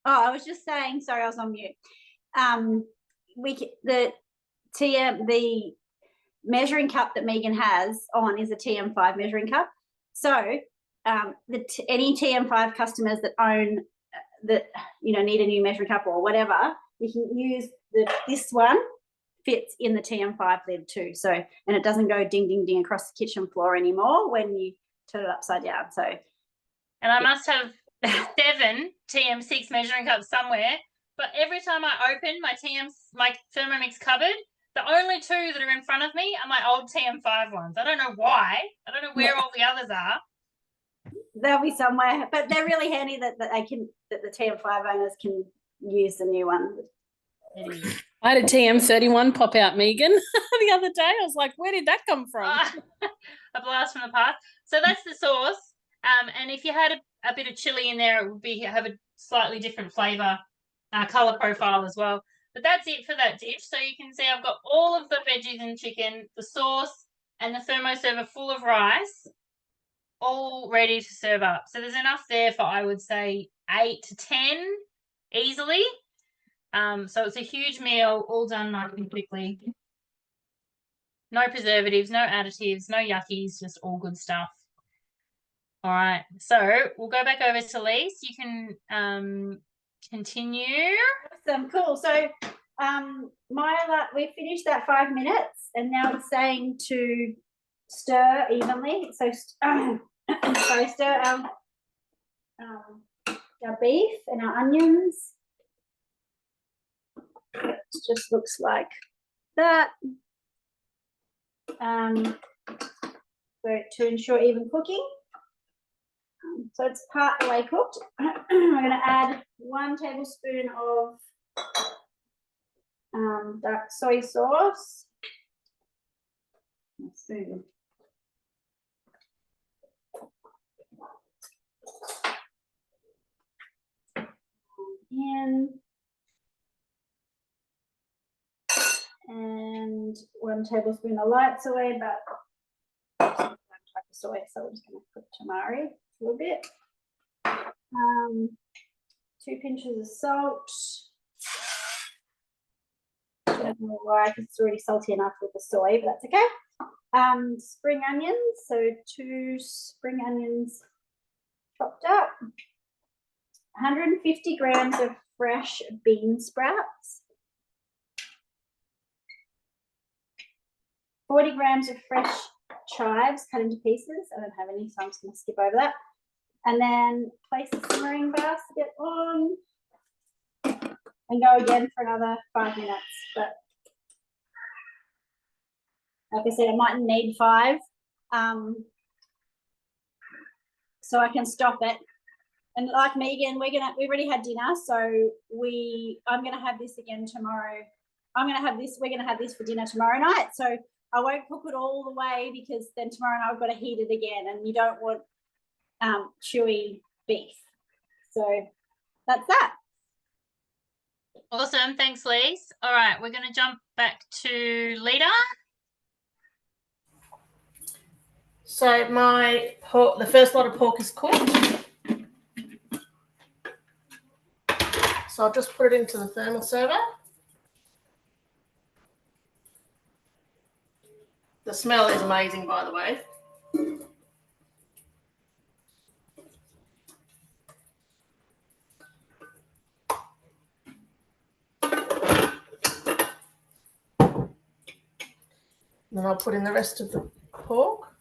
Oh, I was just saying, sorry, I was on mute. The measuring cup that Megan has on is a TM5 measuring cup. So any TM5 customers that own need a new measuring cup or whatever, you can use this one. Fits in the TM5 lid too. So, and it doesn't go ding, ding, ding across the kitchen floor anymore when you turn it upside down. So, and I must have 7 TM6 measuring cups somewhere, but every time I open my Thermomix cupboard, the only 2 that are in front of me are my old TM5 ones. I don't know why. I don't know where all the others are. They'll be somewhere, but they're really handy that the TM5 owners can use the new one. It is. I had a TM31 pop out, Megan, the other day. I was like, where did that come from? A blast from the past. So that's the sauce. And if you had a bit of chilli in there, it would have a slightly different flavour, colour profile as well. But that's it for that dish. So you can see I've got all of the veggies and chicken, the sauce, and the thermoserver full of rice, all ready to serve up. So there's enough there for, I would say, 8 to 10 easily. So it's a huge meal, all done nice and quickly. No preservatives, no additives, no yuckies, just all good stuff. All right, so we'll go back over to Lise. You can continue. Awesome, cool. So we finished that 5 minutes, and now it's saying to stir evenly. So stir our beef and our onions. It just looks like that. So to ensure even cooking. So it's part the way cooked. I'm going to add 1 tablespoon of dark soy sauce. Spoon. And 1 tablespoon of light soy, but type of soy, so we're just going to put tamari a little bit. 2 pinches of salt. I don't know why, because it's already salty enough with the soy, but that's okay. Spring onions, so 2 spring onions chopped up. 150 grams of fresh bean sprouts. 40 grams of fresh chives cut into pieces. I don't have any, so I'm just going to skip over that. And then place the simmering basket on and go again for another 5 minutes. But like I said, I might need 5. So I can stop it. And like Megan, we already had dinner, so I'm gonna have this again tomorrow. We're gonna have this for dinner tomorrow night. So I won't cook it all the way, because then tomorrow night I've got to heat it again, and you don't want chewy beef. So that's that. Awesome, thanks, Lise. All right, we're going to jump back to Lita. So the first lot of pork is cooked. So I'll just put it into the thermoserver. The smell is amazing, by the way. Then I'll put in the rest of the pork.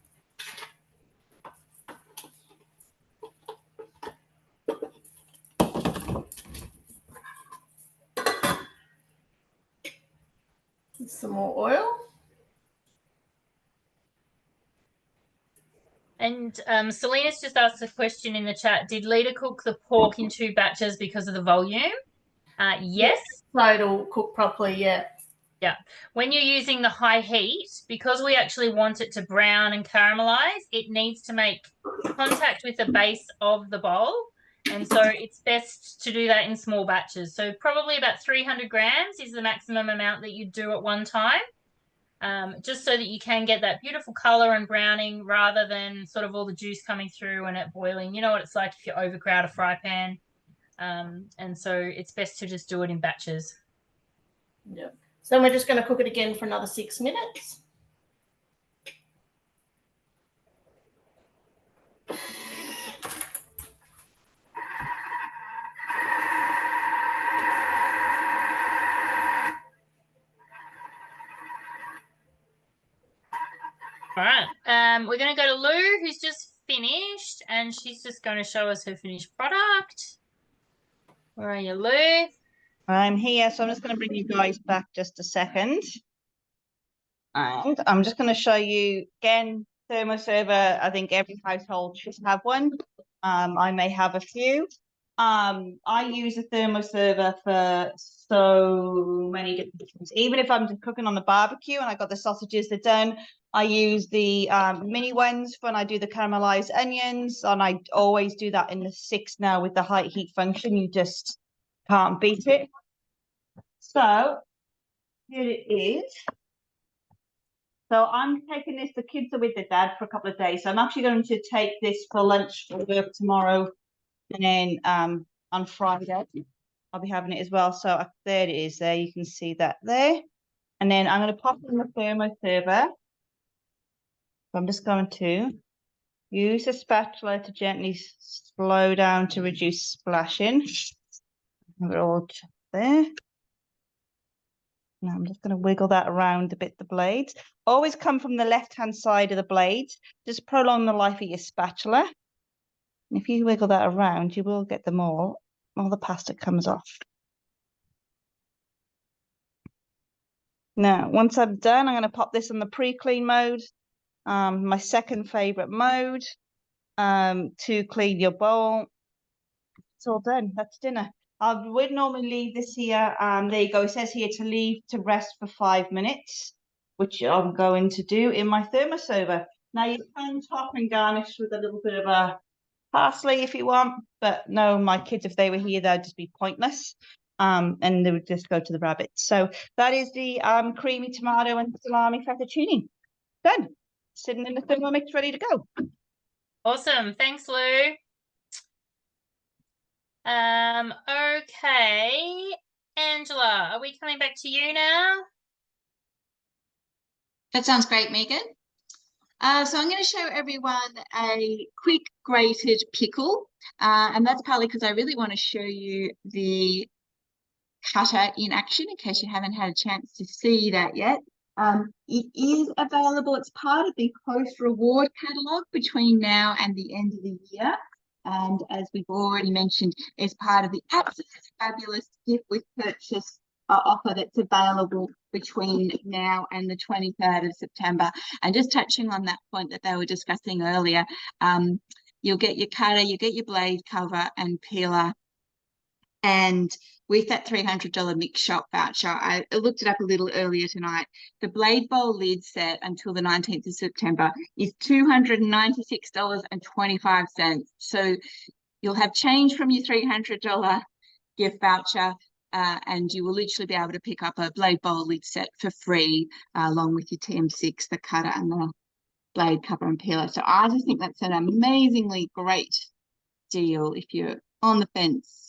Some more oil. And Selena's just asked a question in the chat. Did Lita cook the pork in 2 batches because of the volume? Yes. So it'll cook properly, yeah. Yeah. When you're using the high heat, because we actually want it to brown and caramelize, it needs to make contact with the base of the bowl. And so it's best to do that in small batches. So probably about 300 grams is the maximum amount that you do at one time. Just so that you can get that beautiful color and browning rather than sort of all the juice coming through and it boiling. You know what it's like if you overcrowd a fry pan. And so it's best to just do it in batches. Yep. So we're just going to cook it again for another 6 minutes. All right. We're going to go to Lou, who's just finished, and she's just going to show us her finished product. Where are you, Lou? I'm here, so I'm just going to bring you guys back just a second. And I'm just going to show you, again, thermoserver. I think every household should have one. I may have a few. I use a thermoserver for so many different things. Even if I'm just cooking on the barbecue and I got the sausages that done, I use the mini ones when I do the caramelized onions, and I always do that in the 6 now with the high heat function. You just can't beat it. So here it is. So I'm taking this, the kids are with their dad for a couple of days. So I'm actually going to take this for lunch for work tomorrow. And then on Friday, I'll be having it as well. So there it is there. You can see that there. And then I'm going to pop it in the thermoserver. So I'm just going to use a spatula to gently slow down to reduce splashing. Have it all there. Now I'm just going to wiggle that around a bit, the blades. Always come from the left-hand side of the blades. Just prolong the life of your spatula. And if you wiggle that around, you will get them all the pasta comes off. Now, once I'm done, I'm going to pop this on the pre-clean mode. My second favorite mode to clean your bowl. It's all done. That's dinner. I would normally leave this here. There you go. It says here to leave to rest for 5 minutes, which I'm going to do in my thermoserver. Now you can top and garnish with a little bit of a parsley if you want, but no, my kids, if they were here, they'd just be pointless. And they would just go to the rabbit. So that is the creamy tomato and salami fettuccine. Done. Sitting in the Thermomix, ready to go. Awesome. Thanks, Lou. Okay. Angela, are we coming back to you now? That sounds great, Megan. So I'm going to show everyone a quick grated pickle, and that's partly because I really want to show you the cutter in action in case you haven't had a chance to see that yet. It is available. It's part of the Host Reward catalogue between now and the end of the year. And as we've already mentioned, it's part of the absolutely fabulous gift with purchase offer that's available between now and the 23rd of September. And just touching on that point that they were discussing earlier, you'll get your cutter, you get your blade cover and peeler. And with that $300 mix shop voucher, I looked it up a little earlier tonight. The blade bowl lid set until the 19th of September is $296.25. So you'll have change from your $300 gift voucher, and you will literally be able to pick up a blade bowl lid set for free, along with your TM6, the cutter and the blade cover and peeler. So I just think that's an amazingly great deal. If you're on the fence,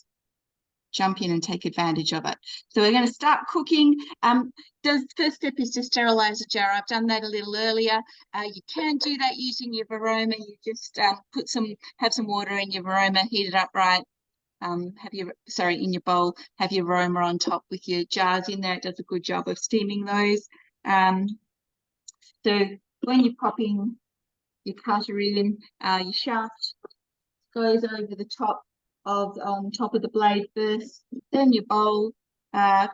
jump in and take advantage of it. So we're going to start cooking. The first step is to sterilize the jar. I've done that a little earlier. You can do that using your Varoma. You just have some water in your Varoma, heat it up right. In your bowl, have your Varoma on top with your jars in there. It does a good job of steaming those. So when you're popping your cutter in, your shaft goes over the top of the blade first, then your bowl,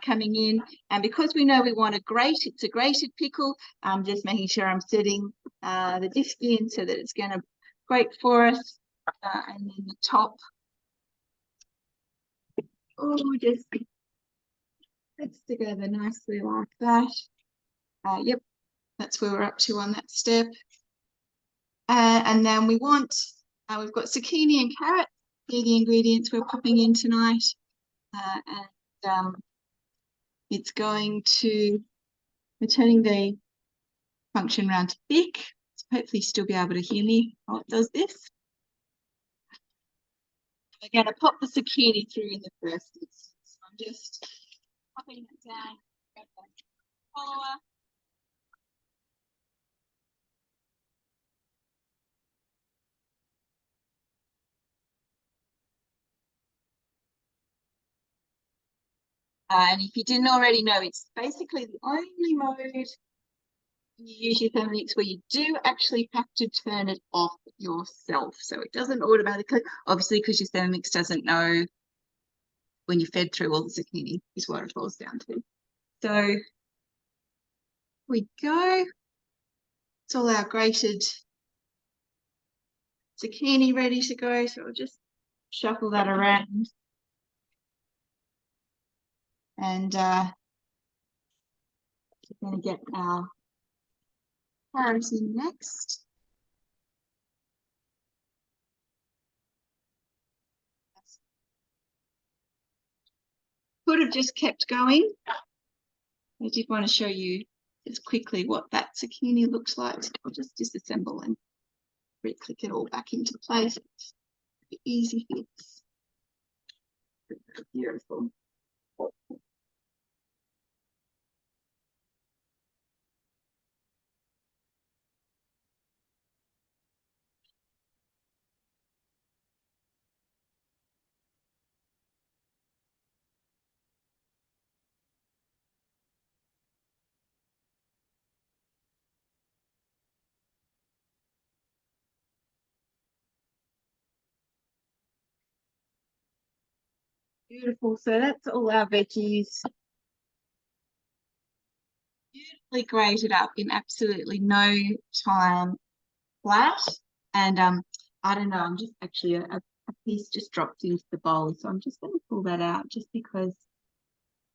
coming in. And because we know we want it's a grated pickle, I'm just making sure I'm setting the disc in so that it's going to grate for us. And then the top, just fits together nicely like that. Yep, that's where we're up to on that step. And then we want, we've got zucchini and carrot. They're the ingredients we're popping in tonight. And it's going to, we're turning the function around to thick. So hopefully still be able to hear me while it does this. We're going to pop the zucchini through in the first instance. So I'm just popping it down, grab that follower. And if you didn't already know, it's basically the only mode you use your Thermomix where you do actually have to turn it off yourself. So it doesn't automatically, obviously, because your Thermomix doesn't know when you fed through all the zucchini is what it falls down to. So we go. It's all our grated zucchini ready to go. So I'll just shuffle that around. And we're going to get our carrots in next. Could have just kept going. I did want to show you just quickly what that zucchini looks like. So I'll just disassemble and re-click it all back into place. Easy fix. Beautiful. Beautiful. So that's all our veggies beautifully grated up in absolutely no time flat. And I don't know, I'm just actually a piece just dropped into the bowl. So I'm just going to pull that out just because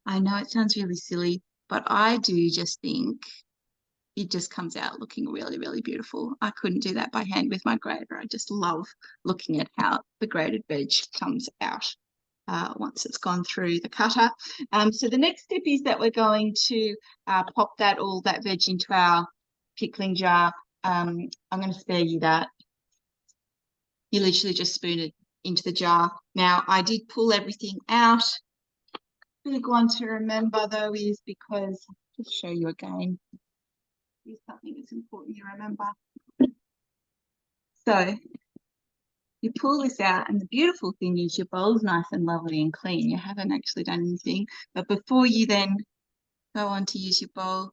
I know it sounds really silly, but I do just think it just comes out looking really, really beautiful. I couldn't do that by hand with my grater. I just love looking at how the grated veg comes out once it's gone through the cutter. So the next step is that we're going to pop all that veg into our pickling jar. I'm going to spare you that. You literally just spoon it into the jar. Now, I did pull everything out. Big one to remember though is because, I'll just show you again. Here's something that's important you remember. So you pull this out, and the beautiful thing is your bowl's nice and lovely and clean. You haven't actually done anything. But before you then go on to use your bowl,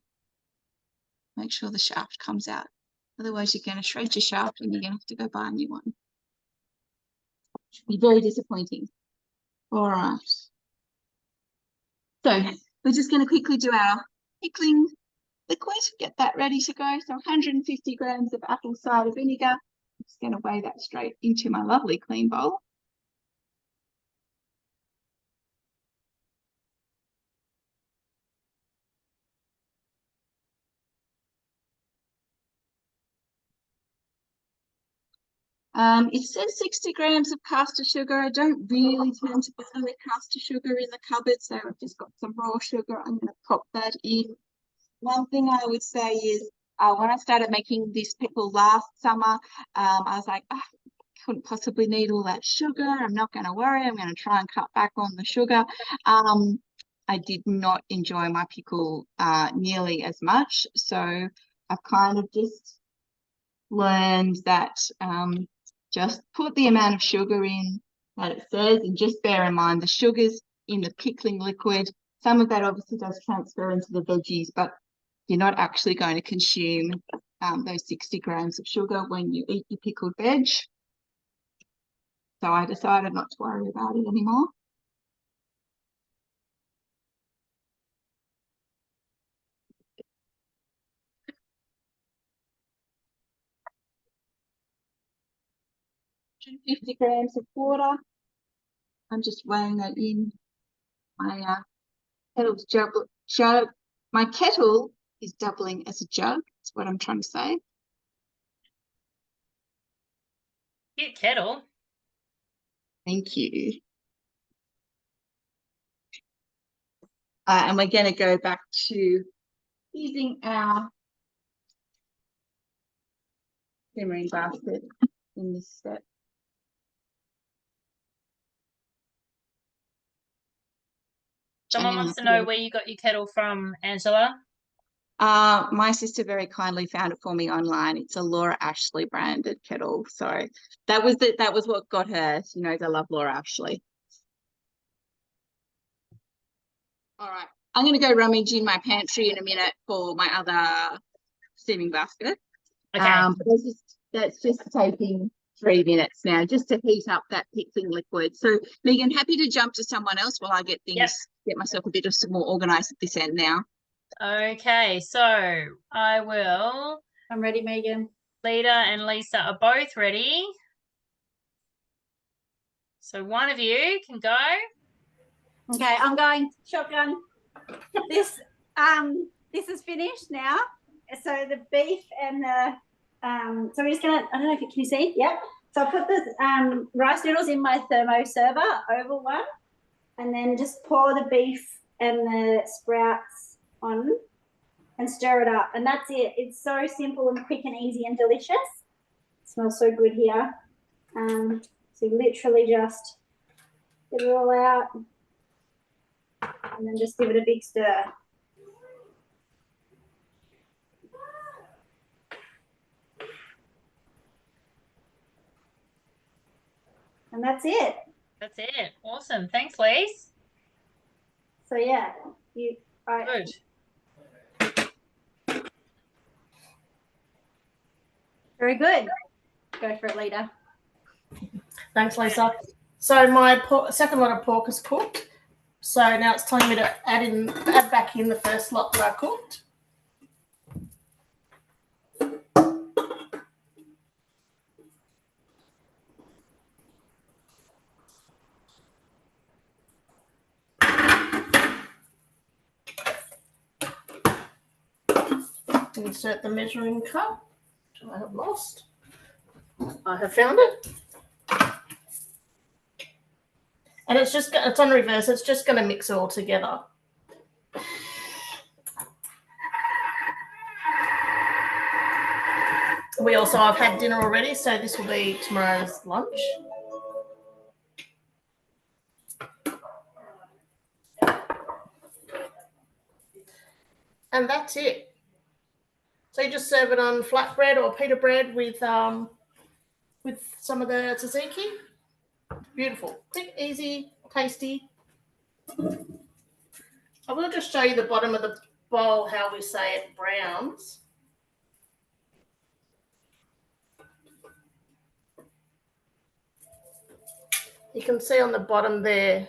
make sure the shaft comes out. Otherwise, you're going to shred your shaft and you're going to have to go buy a new one. Be very disappointing. All right. So we're just going to quickly do our pickling liquid, get that ready to go. So 150 grams of apple cider vinegar. I'm just going to weigh that straight into my lovely clean bowl. It says 60 grams of caster sugar. I don't really tend to buy the caster sugar in the cupboard, so I've just got some raw sugar. I'm going to pop that in. One thing I would say is when I started making this pickle last summer, I was like, couldn't possibly need all that sugar. I'm not going to worry. I'm going to try and cut back on the sugar. I did not enjoy my pickle nearly as much, so I've kind of just learned that just put the amount of sugar in that it says, and just bear in mind the sugar's in the pickling liquid. Some of that obviously does transfer into the veggies, but you're not actually going to consume those 60 grams of sugar when you eat your pickled veg. So I decided not to worry about it anymore. 150 grams of water. I'm just weighing that in. My kettle's jug. My kettle is doubling as a jug. That's what I'm trying to say. Cute kettle. Thank you. And we're going to go back to using our simmering basket in this step. Someone wants to know where you got your kettle from, Angela. My sister very kindly found it for me online. It's a Laura Ashley branded kettle. So that was what got her. She knows I love Laura Ashley. All right. I'm going to go rummage in my pantry in a minute for my other steaming basket. Okay. That's just taking 3 minutes now, just to heat up that pickling liquid. So, Megan, happy to jump to someone else while I get myself a bit of some more organised at this end now. Okay, so I will. I'm ready, Megan. Lita and Lisa are both ready. So one of you can go. Okay, I'm going shotgun. This is finished now. So the beef and the so we're just gonna, I don't know if you can see, yep. So I put the rice noodles in my thermo server, oval one, and then just pour the beef and the sprouts on and stir it up, and that's it. It's so simple and quick and easy and delicious. It smells so good here. So you literally just get it all out and then just give it a big stir. And that's it. That's it. Awesome. Thanks, Lise. So yeah, Good. Very good. Go for it, Lita. Thanks, Lisa. So my second lot of pork is cooked. So now it's telling me to add back in the first lot that I cooked. Insert the measuring cup, which I have lost. I have found it. And it's on reverse. It's just going to mix it all together. I've had dinner already, so this will be tomorrow's lunch. And that's it. So you just serve it on flatbread or pita bread with some of the tzatziki. Beautiful, quick, easy, tasty. I will just show you the bottom of the bowl how we say it, browns. You can see on the bottom there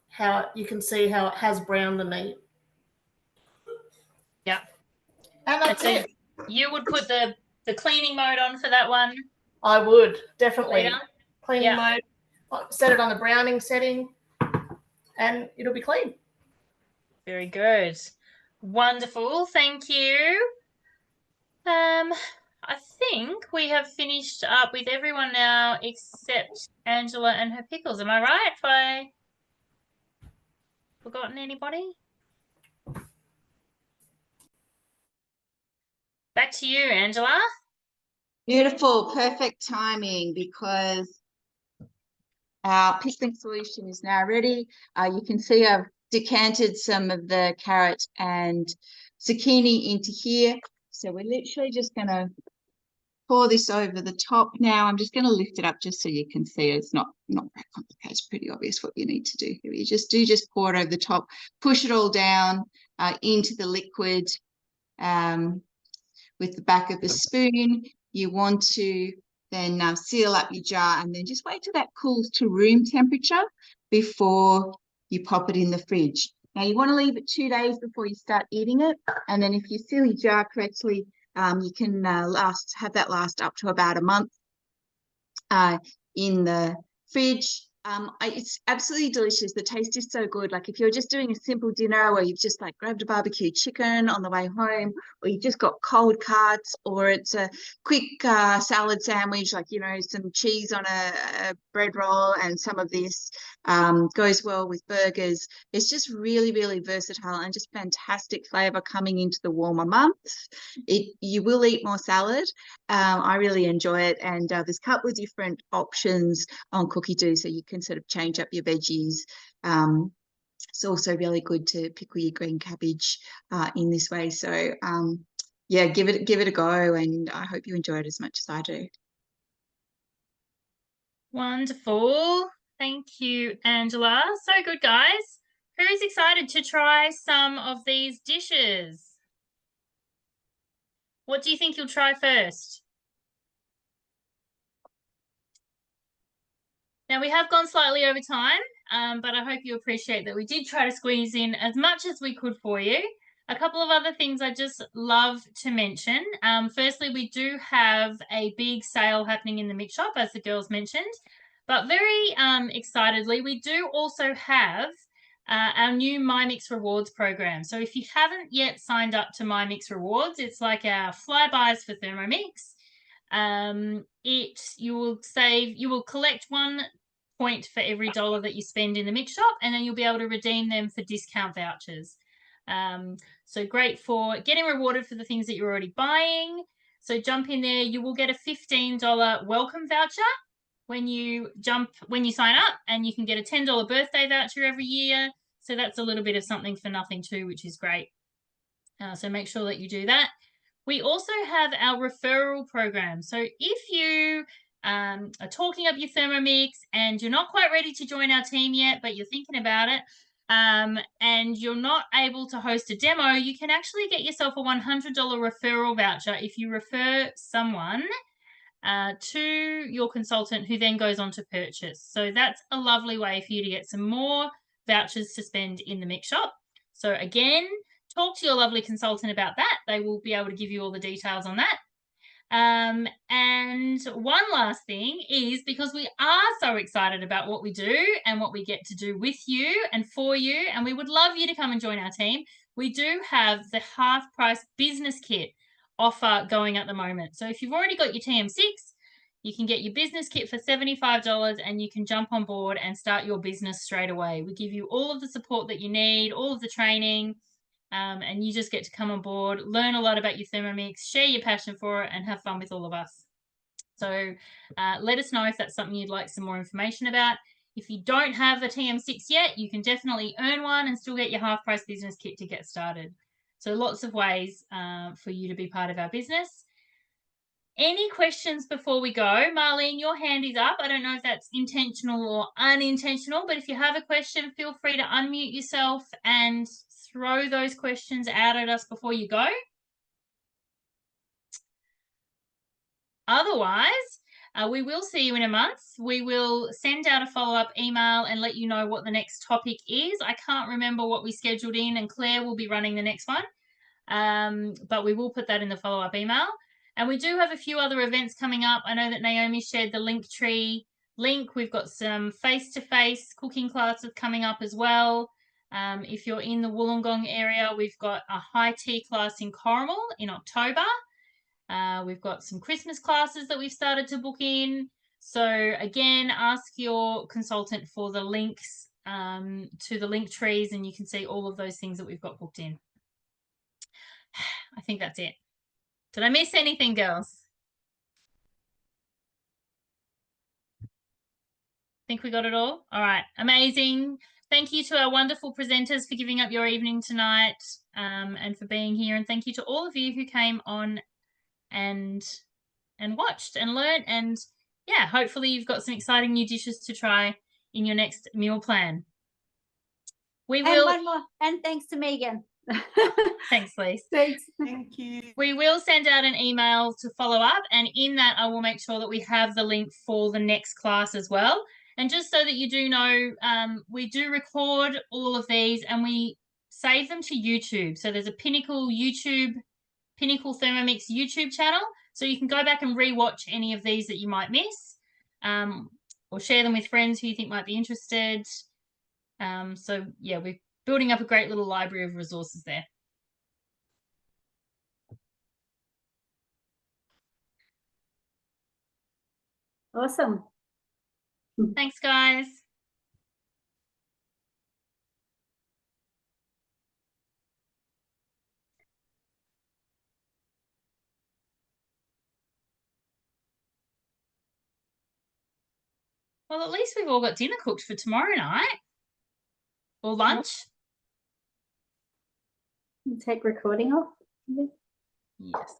how it has browned the meat. Yeah. And that's it. You would put the cleaning mode on for that one? I would, definitely. Later? Cleaning mode. Set it on the browning setting and it'll be clean. Very good. Wonderful. Thank you. I think we have finished up with everyone now except Angela and her pickles. Am I right? Have I forgotten anybody? Back to you, Angela. Beautiful, perfect timing, because our pickling solution is now ready. You can see I've decanted some of the carrot and zucchini into here. So we're literally just going to pour this over the top now. I'm just going to lift it up just so you can see it's not very complicated. It's pretty obvious what you need to do here. You just pour it over the top, push it all down into the liquid with the back of the spoon. You want to then seal up your jar and then just wait till that cools to room temperature before you pop it in the fridge. Now you want to leave it 2 days before you start eating it, and then if you seal your jar correctly, you can have that last up to about a month. in the fridge. It's absolutely delicious. The taste is so good. Like if you're just doing a simple dinner where you've just like grabbed a barbecue chicken on the way home, or you've just got cold cuts, or it's a quick salad sandwich, like, you know, some cheese on a bread roll and some of this goes well with burgers. It's just really, really versatile and just fantastic flavour coming into the warmer months. You will eat more salad. I really enjoy it, and there's a couple of different options on cookie dough, so you can sort of change up your veggies. It's also really good to pickle your green cabbage in this way. So yeah, give it a go, and I hope you enjoy it as much as I do. Wonderful. Thank you, Angela. So good, guys. Who's excited to try some of these dishes? What do you think you'll try first? Now, we have gone slightly over time, but I hope you appreciate that we did try to squeeze in as much as we could for you. A couple of other things I just love to mention. Firstly, we do have a big sale happening in the mix shop, as the girls mentioned, but very excitedly, we do also have our new MyMix Rewards program. So if you haven't yet signed up to MyMix Rewards, it's like our flybys for Thermomix. You will collect 1 point for every $1 that you spend in the mix shop, and then you'll be able to redeem them for discount vouchers. So great for getting rewarded for the things that you're already buying. So jump in there. You will get a $15 welcome voucher when you sign up, and you can get a $10 birthday voucher every year. So that's a little bit of something for nothing too, which is great. So make sure that you do that. We also have our referral program. So if you are talking up your Thermomix and you're not quite ready to join our team yet, but you're thinking about it, and you're not able to host a demo, you can actually get yourself a $100 referral voucher if you refer someone to your consultant who then goes on to purchase. So that's a lovely way for you to get some more vouchers to spend in the mix shop. So again, talk to your lovely consultant about that. They will be able to give you all the details on that. And one last thing is, because we are so excited about what we do and what we get to do with you and for you, and we would love you to come and join our team, we do have the half-price business kit offer going at the moment. So if you've already got your TM6, you can get your business kit for $75, and you can jump on board and start your business straight away. We give you all of the support that you need, all of the training, and you just get to come on board, learn a lot about your Thermomix, share your passion for it, and have fun with all of us. So let us know if that's something you'd like some more information about. If you don't have a TM6 yet, you can definitely earn one and still get your half-price business kit to get started. So lots of ways for you to be part of our business. Any questions before we go? Marlene, your hand is up. I don't know if that's intentional or unintentional, but if you have a question, feel free to unmute yourself and throw those questions out at us before you go. Otherwise, we will see you in a month. We will send out a follow-up email and let you know what the next topic is. I can't remember what we scheduled in, and Claire will be running the next one, but we will put that in the follow-up email. And we do have a few other events coming up. I know that Naomi shared the Linktree link. We've got some face-to-face cooking classes coming up as well. If you're in the Wollongong area, we've got a high tea class in Corrimal in October. We've got some Christmas classes that we've started to book in. So again, ask your consultant for the links to the Linktrees, and you can see all of those things that we've got booked in. I think that's it. Did I miss anything, girls? Think we got it all? All right, amazing. Thank you to our wonderful presenters for giving up your evening tonight, and for being here. And thank you to all of you who came on and watched and learned. And yeah, hopefully you've got some exciting new dishes to try in your next meal plan. We will. And one more. And thanks to Megan. Thanks, Lise. Thanks. Thank you. We will send out an email to follow up, and in that I will make sure that we have the link for the next class as well. And just so that you do know, we do record all of these and we save them to YouTube. So there's a Pinnacle Thermomix YouTube channel. So you can go back and rewatch any of these that you might miss. or share them with friends who you think might be interested. So yeah, we're building up a great little library of resources there. Awesome. Thanks, guys. Well, at least we've all got dinner cooked for tomorrow night. Or lunch. Take recording off. Yes.